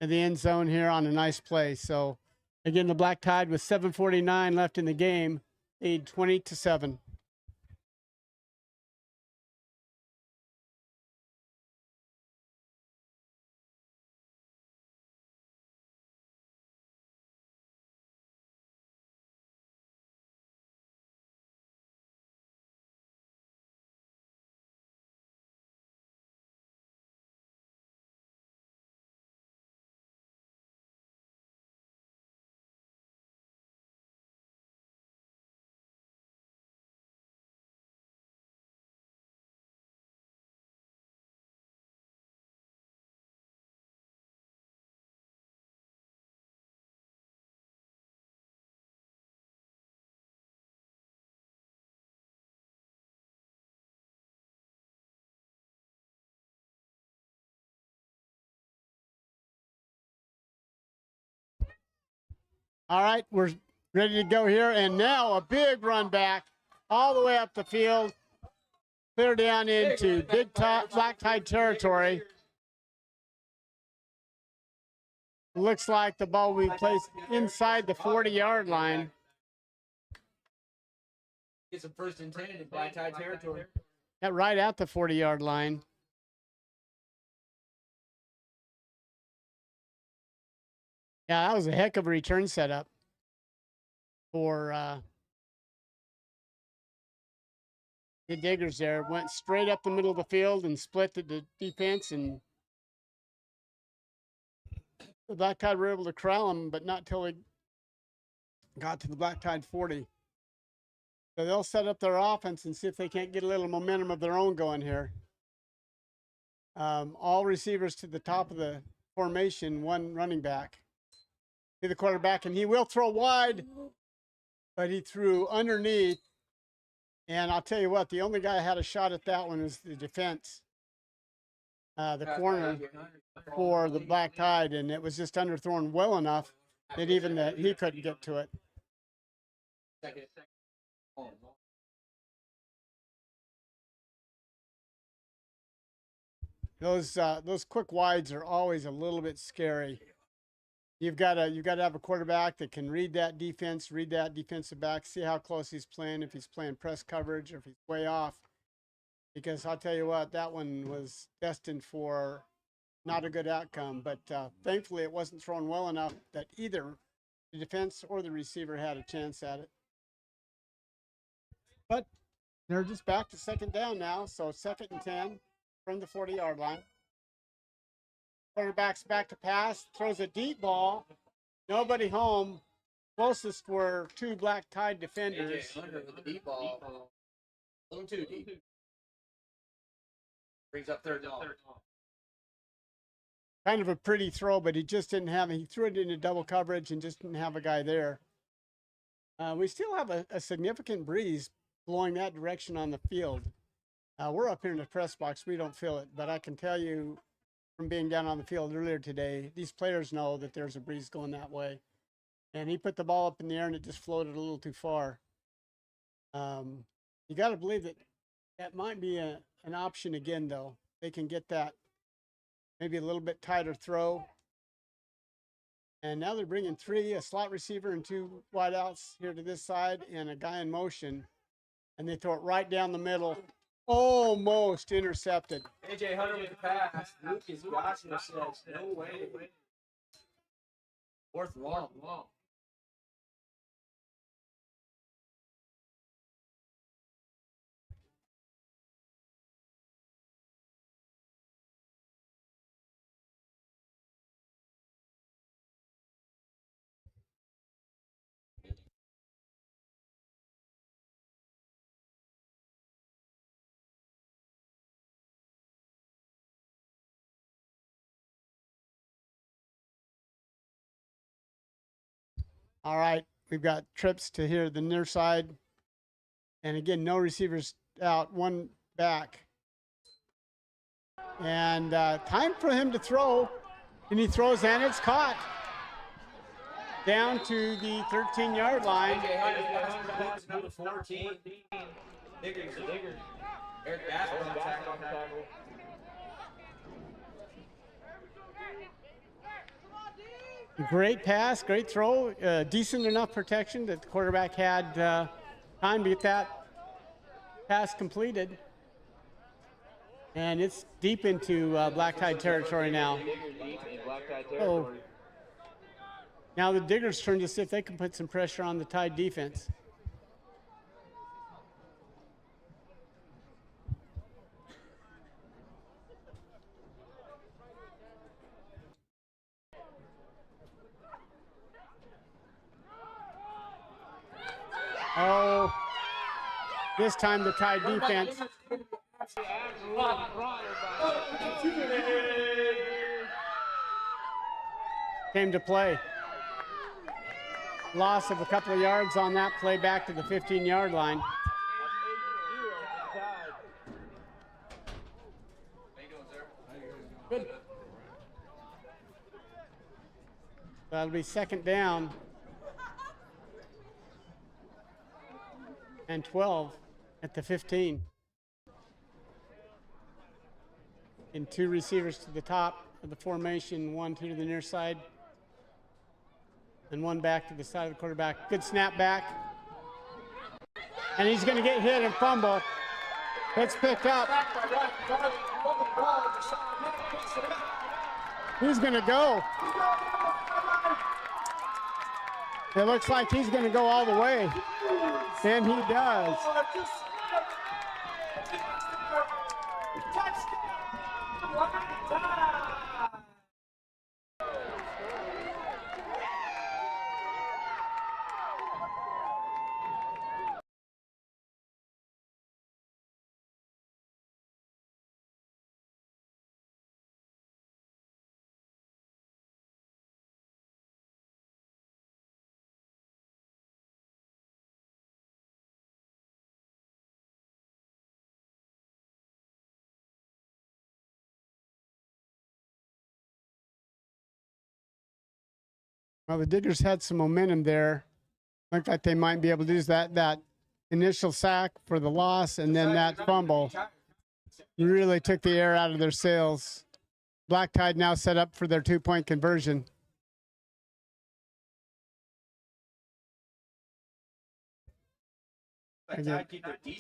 of the end zone here on a nice play. So, again, the Black Tide with 7:49 left in the game, lead 20-7. All right, we're ready to go here. And big big run back all the way up the field, clear down into black tide territory. Looks like the ball will be placed inside the 40-yard line. Get some first and 10 in black tide territory. Yeah, right at the 40-yard line. Yeah, that was a heck of a return setup for the Diggers there. Went straight up the middle of the field and split the defense, and the Black Tide were able to corral them, but not till they got to the Black Tide 40. So they'll set up their offense and see if they can't get a little momentum of their own going here. All receivers to the top of the formation, one running back. To the quarterback, and he will throw wide, but he threw underneath. And I'll tell you what, the only guy who had a shot at that one was the defense, the corner for the Black Tide, and it was just underthrown well enough that even he couldn't get to it. Those quick wides are always a little bit scary. You've got to have a quarterback that can read that defense, read that defensive back, see how close he's playing, if he's playing press coverage or if he's way off. Because I'll tell you what, that one was destined for not a good outcome. But thankfully, it wasn't thrown well enough that either the defense or the receiver had a chance at it. But they're just back to second down now, so 2nd and 10 from the 40-yard line. Quarterback's back to pass, throws a deep ball, nobody home. Closest were two Black Tide defenders. Under with the deep ball. A little too deep. Brings up 3rd down. Kind of a pretty throw, but he just didn't have it. He threw it into double coverage and just didn't have a guy there. We still have a significant breeze blowing that direction on the field. We're up here in the press box. We don't feel it, but I can tell you from being down on the field earlier today, these players know that there's a breeze going that way. And he put the ball up in the air and it just floated a little too far. You got to believe that might be an option again, though. They can get that maybe a little bit tighter throw. And now they're bringing a slot receiver and 2 wideouts here to this side and a guy in motion. And they throw it right down the middle. Almost intercepted. AJ Hunter with the pass. Lucas Gosser says, no way. 4th long. All right, we've got trips to here, the near side. And again, no receivers out, one back. And time for him to throw. And he throws and it's caught. Down to the 13-yard line. AJ Hunter, number 14. Diggers. Eric Bass on tackle. Great pass, great throw, decent enough protection that the quarterback had time to get that pass completed. And it's deep into Black Tide territory now. Oh, now the Diggers turn to see if they can put some pressure on the Tide defense. Oh, this time the Tide defense came to play. Loss of a couple of yards on that play back to the 15-yard line. Good. That'll be 2nd down. and 12 at the 15. And 2 receivers to the top of the formation, 1 to the near side, and 1 back to the side of the quarterback. Good snap back. And he's going to get hit and fumble. It's picked up. He's going to go. It looks like he's going to go all the way. And he does. Well, the Diggers had some momentum there. Looked like they might be able to use that initial sack for the loss, and then that fumble really took the air out of their sails. Black Tide now set up for their 2-point conversion. Again,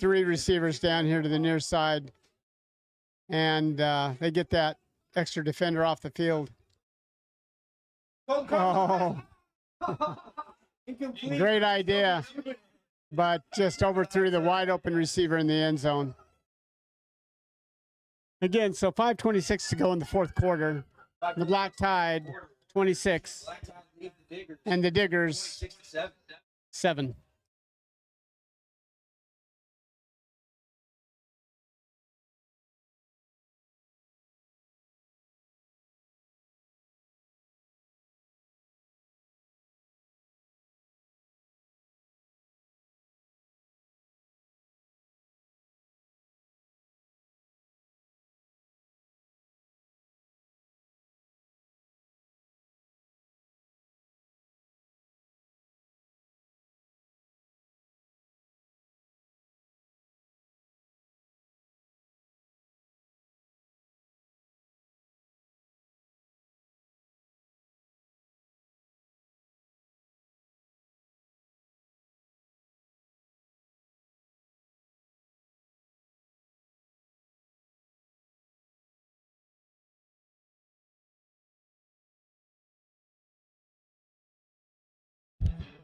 3 receivers down here to the near side, and they get that extra defender off the field. Oh, great idea, but just overthrew the wide open receiver in the end zone. Again, so 5:26 to go in the 4th quarter. The Black Tide 26 and the Diggers 7.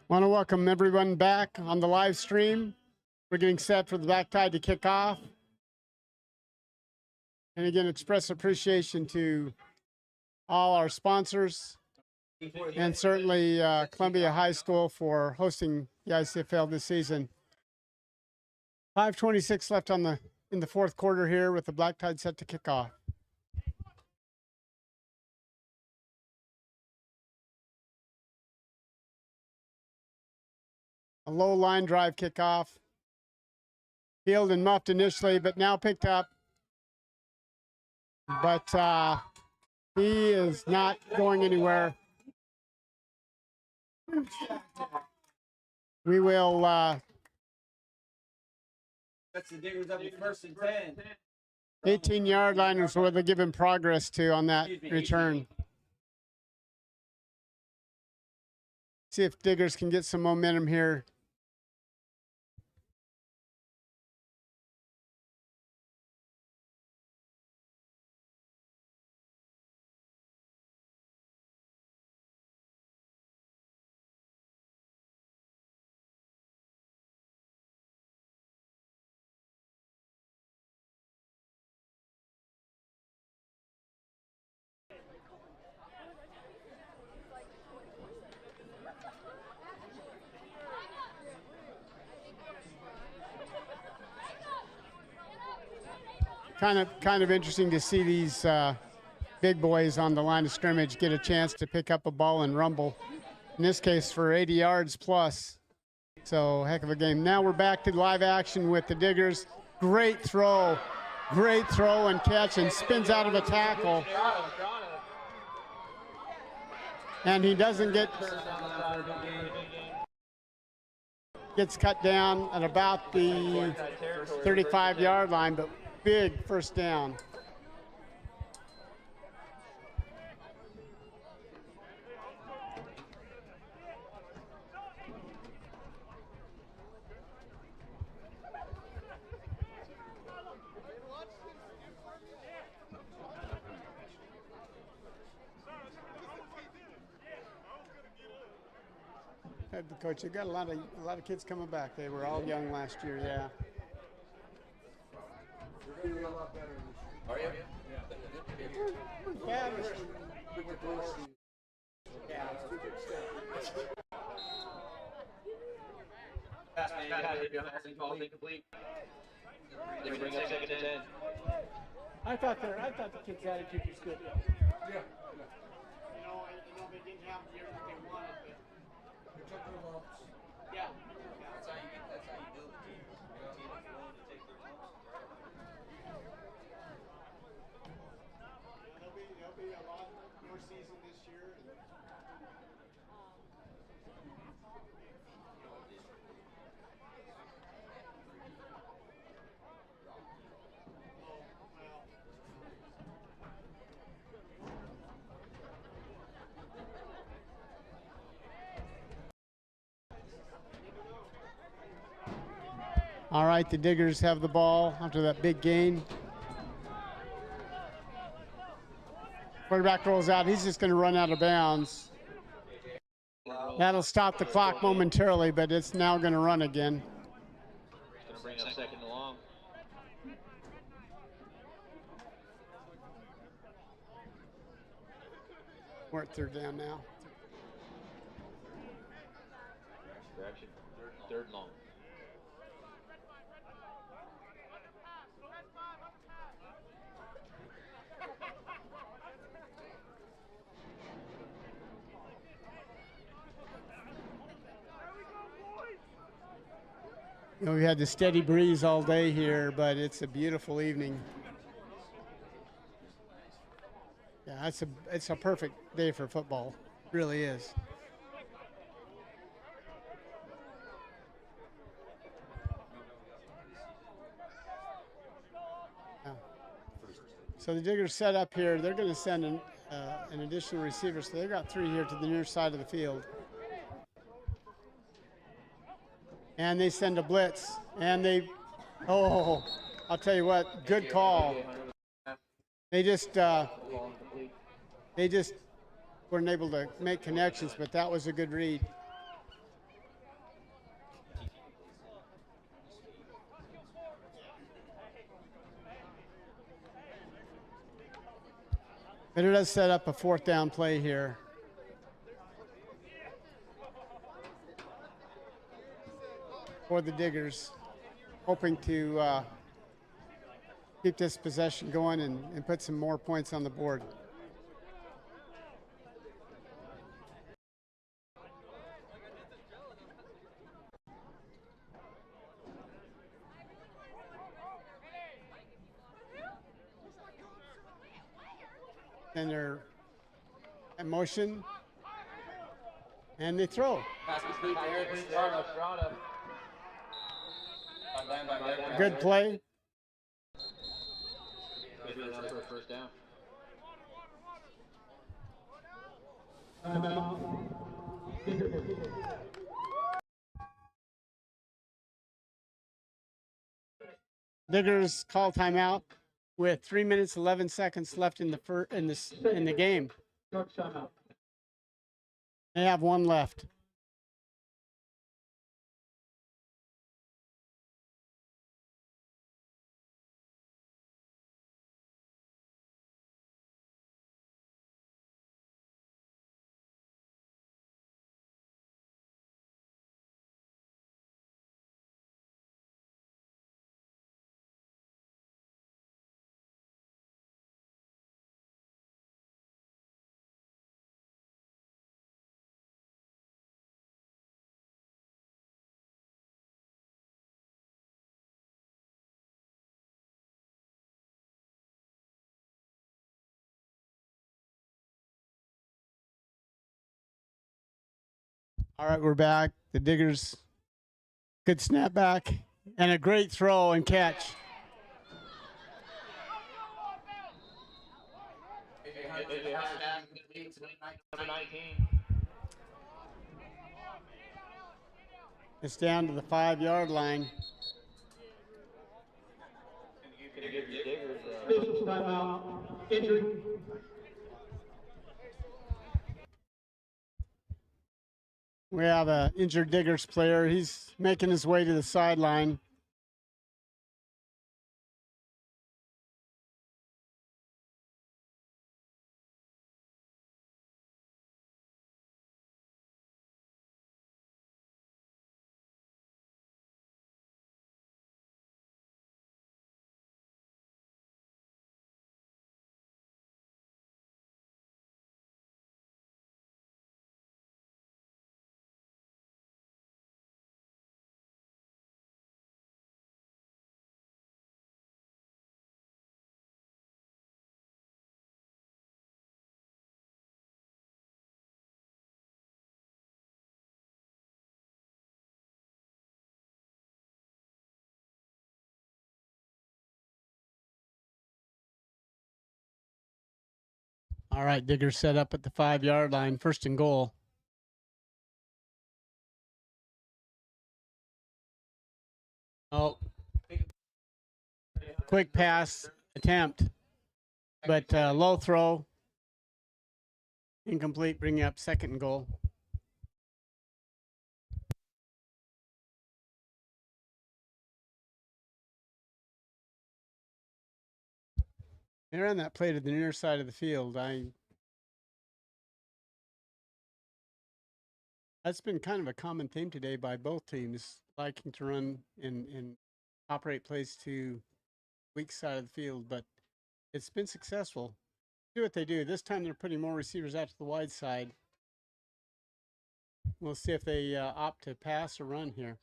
Want to welcome everyone back on the live stream. We're getting set for the Black Tide to kick off. And again, express appreciation to all our sponsors and certainly Columbia High School for hosting the ICFL this season. 5:26 left in the 4th quarter here with the Black Tide set to kick off. A low line drive kickoff. Field and muffed initially, but now picked up. But he is not going anywhere. We will. That's the Diggers up at 1st and 10. 18-yard line is where they give him progress to on that return. See if Diggers can get some momentum here. Kind of interesting to see these big boys on the line of scrimmage get a chance to pick up a ball and rumble. In this case, for 80 yards plus. So heck of a game. Now we're back to live action with the Diggers. Great throw and catch, and spins out of a tackle. And he doesn't get. gets cut down at about the 35-yard line, but big first down. The coach, you got a lot of kids coming back. They were all young last year, yeah. We're gonna be a lot better this year. Are you? Yeah. Bad. With the dorsey. Yeah. Pass man, ball's incomplete. They bring up second and 10. I thought the kids' attitude was good. Yeah. You know, they didn't have the year that they wanted, but They took their lumps. yeah. That's how you build a team. A team that's willing to take their lumps. There'll be a lot more season this year. All right, the Diggers have the ball after that big gain. Quarterback rolls out. He's just going to run out of bounds. That'll stop the clock momentarily, but it's now going to run again. Gonna bring up second and long. We're at third down now. Correction. Third and long. You know, we had the steady breeze all day here, but it's a beautiful evening. Yeah, it's a perfect day for football. It really is. Yeah. So the Diggers set up here. They're going to send an additional receiver. So they've got 3 here to the near side of the field. And they send a blitz. And I'll tell you what, good call. They just weren't able to make connections, but that was a good read. But it does set up a 4th down play here. For the Diggers, hoping to keep this possession going and put some more points on the board. And they're in motion, and they throw. Pass complete to Eric Estrada. Good play. Good enough for a first down. Diggers call timeout with 3 minutes 11 seconds left in the game. They have 1 left. All right, we're back. The Diggers Good snap back and a great throw and catch. Number 19. It's down to the 5-yard line. Gonna give your Diggers Business timeout. Injury. We have an injured Diggers player. He's making his way to the sideline. All right, Diggers set up at the 5-yard line, 1st and goal. Oh, quick pass attempt, but low throw, incomplete, bringing up 2nd and goal. They ran that play to the near side of the field. That's been kind of a common theme today by both teams, liking to run and operate plays to weak side of the field, but it's been successful. Do what they do. This time they're putting more receivers out to the wide side. We'll see if they opt to pass or run here.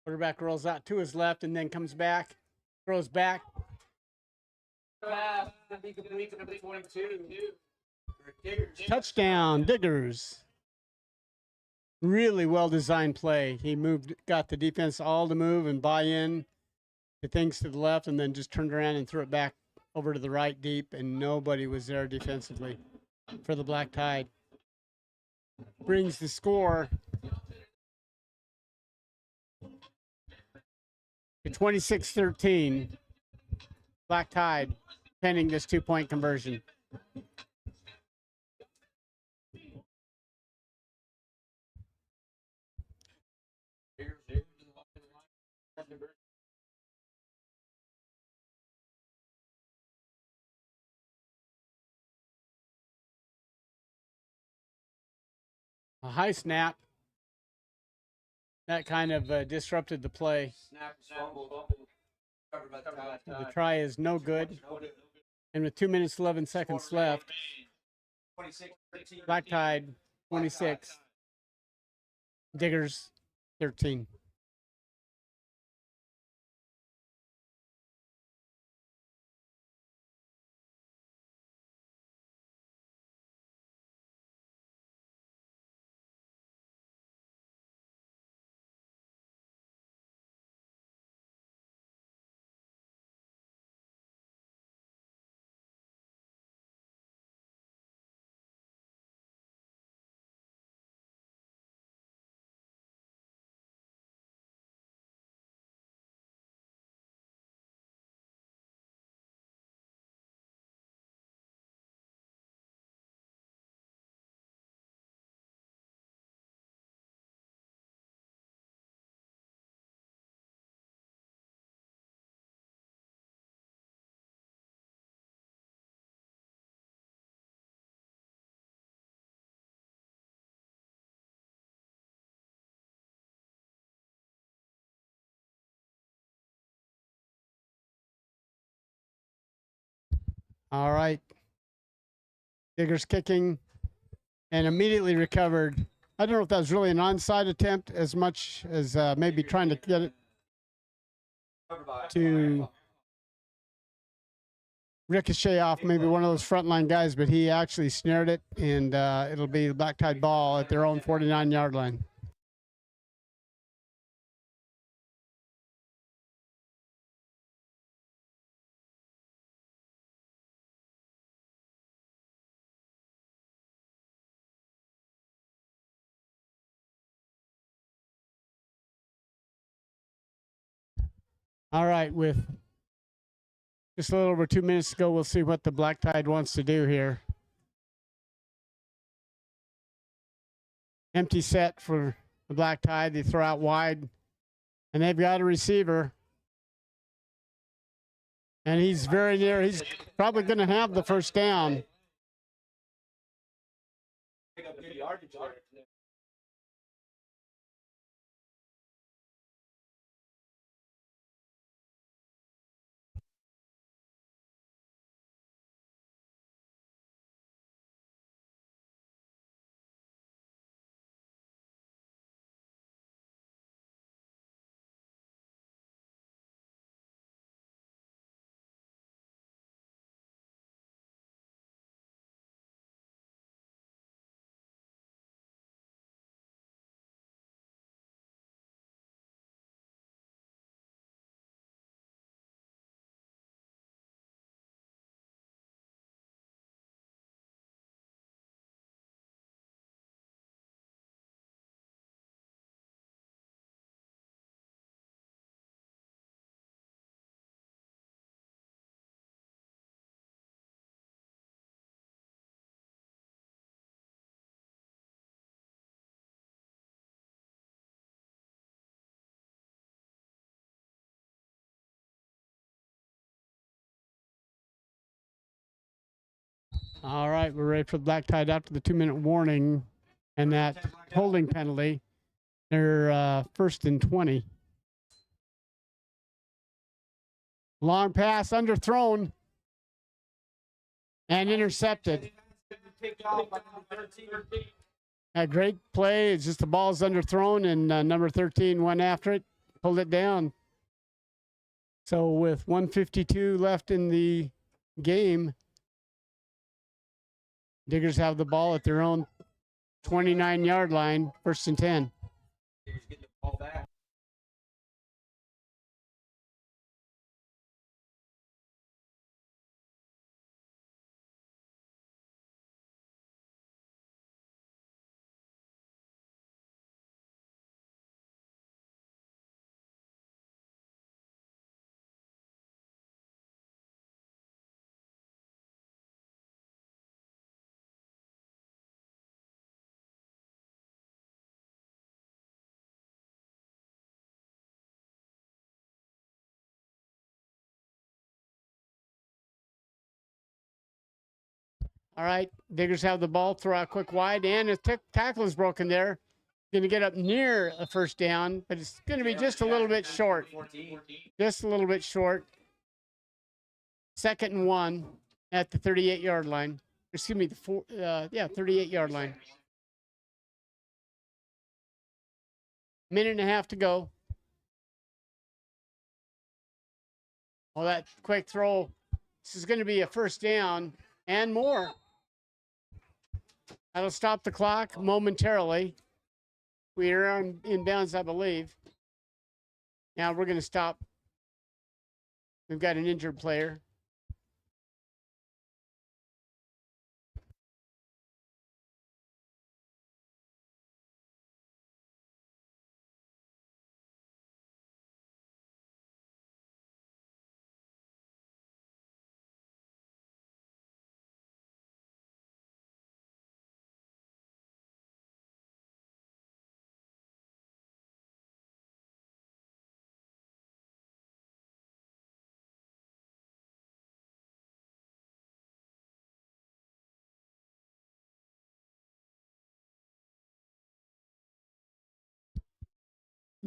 Quarterback rolls out to his left and then comes back, throws back. Pass. That'd be complete to number 22. Diggers. Touchdown, Diggers. Really well designed play. He got the defense all to move and buy in to things to the left, and then just turned around and threw it back over to the right deep, and nobody was there defensively for the Black Tide. Brings the score to 26-13. Black Tide pending this 2-point conversion. A high snap. That kind of disrupted the play. Snap, fumble. Covered by the Tide. The try is no good. And with 2 minutes, 11 seconds left, 26-13. Black Tide 26, Diggers 13. All right. Diggers kicking and immediately recovered. I don't know if that was really an onside attempt as much as maybe trying to get it to ricochet off maybe one of those frontline guys, but he actually snared it, and it'll be the Black Tide ball at their own 49-yard line. All right, with just a little over 2 minutes to go, we'll see what the Black Tide wants to do here. Empty set for the Black Tide. They throw out wide, and they've got a receiver. And he's very near. He's probably going to have the first down. Pick up good yardage there. All right, we're ready for the Black Tide after the 2-minute warning and that holding penalty. They're first and 20. Long pass underthrown and intercepted. A great play. It's just the ball's underthrown, and number 13 went after it, pulled it down. So with 1:52 left in the game, Diggers have the ball at their own 29-yard line, first and 10. Diggers get the ball back. All right, Diggers have the ball, throw out quick wide, and the tackle is broken there. Going to get up near a first down, but it's going to be just a little bit short. 14. Just a little bit short. 2nd and 1 at the 38-yard line. Excuse me, the 38-yard line. Minute and a half to go. Well, that quick throw. This is going to be a first down and more. That'll stop the clock momentarily. We are in bounds, I believe. Now we're going to stop. We've got an injured player.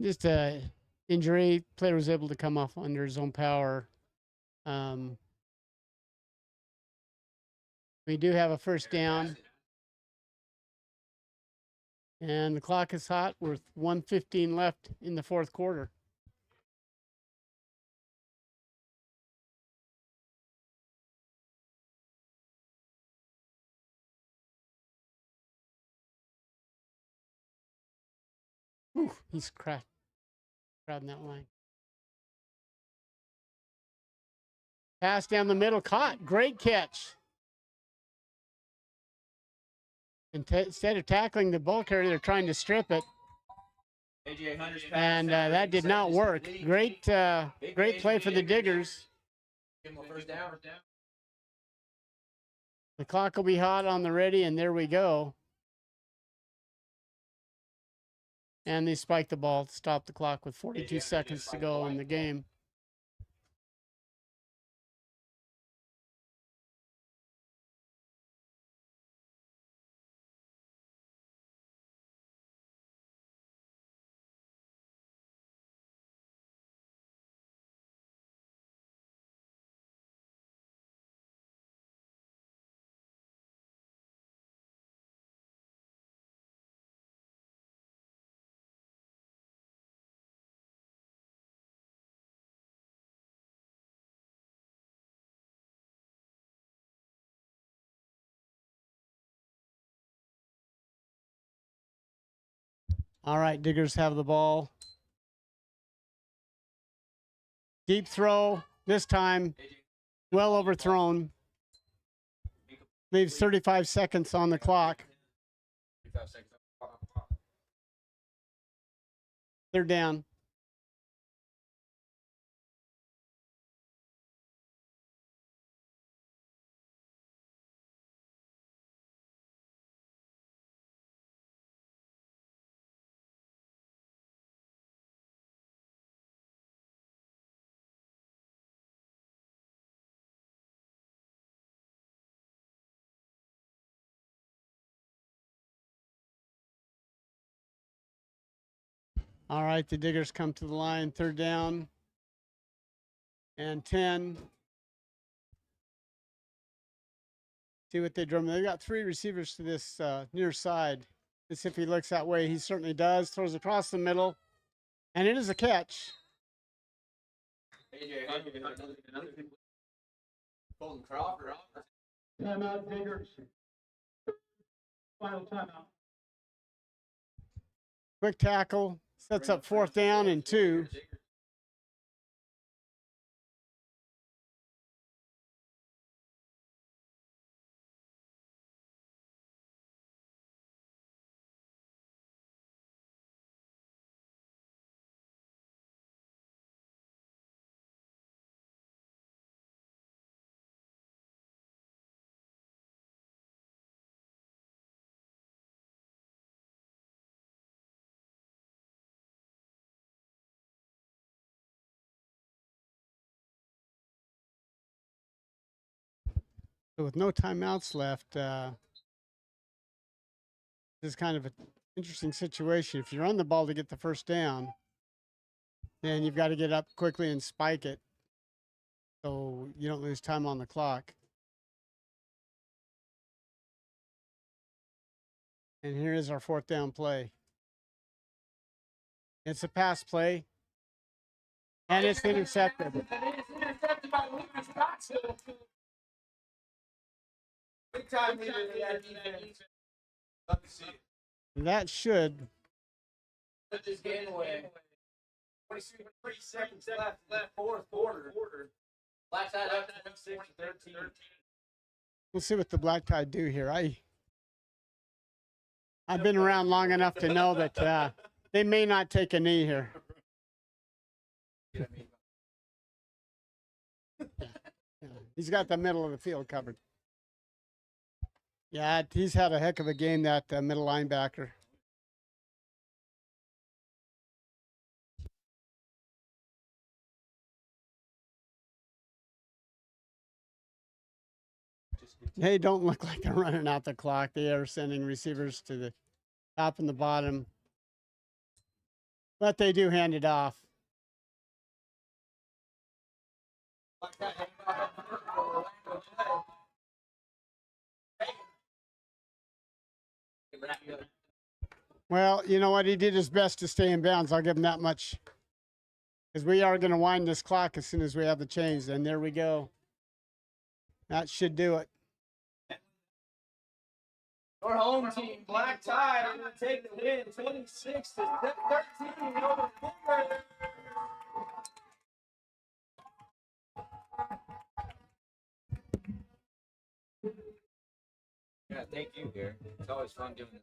Just a injury. Player was able to come off under his own power. We do have a first down. And the clock is hot with 1:15 left in the fourth quarter. Ooh, he's crowding that line. Pass down the middle, caught. Great catch. Instead of tackling the ball carrier, they're trying to strip it. AJ Hunter's pass And down that did not 37 work. lead. Great play for the Diggers. Give him a first down. The clock will be hot on the ready, and there we go. And they spiked the ball to stop the clock with 42 seconds to go in the game. All right, Diggers have the ball. Deep throw, this time well overthrown. Leaves 35 seconds on the clock. 35 seconds. They're down. All right, the Diggers come to the line, third down and 10. See what they drum. They've got three receivers to this near side. Let's see if he looks that way. He certainly does. Throws across the middle, and it is a catch. AJ Hunter. Colton Crawford. Timeout, Diggers. Final timeout. Quick tackle, sets up fourth down and 2. So with no timeouts left, this is kind of an interesting situation. If you run the ball to get the first down, then you've got to get up quickly and spike it so you don't lose time on the clock. And here is our fourth down play. It's a pass play, and it's intercepted. Big time leader in the defense. Love to see it. That should Put this game away. 23 seconds left in the fourth quarter. Black side up 26-13. we'll see what the Black Tide do here. I've been around long enough to know that they may not take a knee here. You know what I mean? Yeah, he's got the middle of the field covered. Yeah, he's had a heck of a game, that middle linebacker. They don't look like they're running out the clock. They are sending receivers to the top and the bottom. But they do hand it off. Well, you know what? He did his best to stay in bounds. I'll give him that much. Because we are going to wind this clock as soon as we have the change. And there we go. That should do it. Our home team, Black Tie, are going to take the win, 26 to 13 over Boomer. Yeah, thank you, Gary. It's always fun doing this.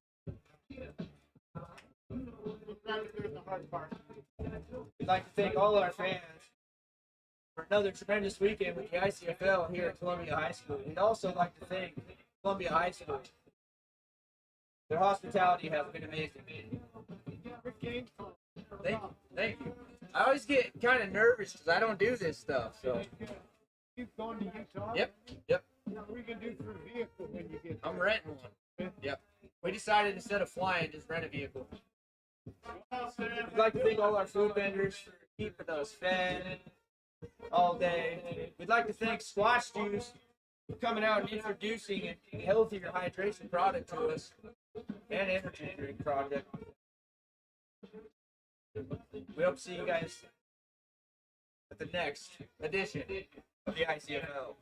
We'd like to thank all our fans for another tremendous weekend with the ICFL here at Columbia High School. We'd also like to thank Columbia High School. Their hospitality has been amazing. Thank you. I always get kind of nervous because I don't do this stuff. So. You've gone to Utah? Yep. What are you going to do for a vehicle when you get there? I'm renting one. Yep. We decided instead of flying, just rent a vehicle. We'd like to thank all our food vendors for keeping us fed all day. We'd like to thank Squash Juice for coming out and introducing a healthier hydration product to us and energy drink product. We hope to see you guys at the next edition of the ICFL.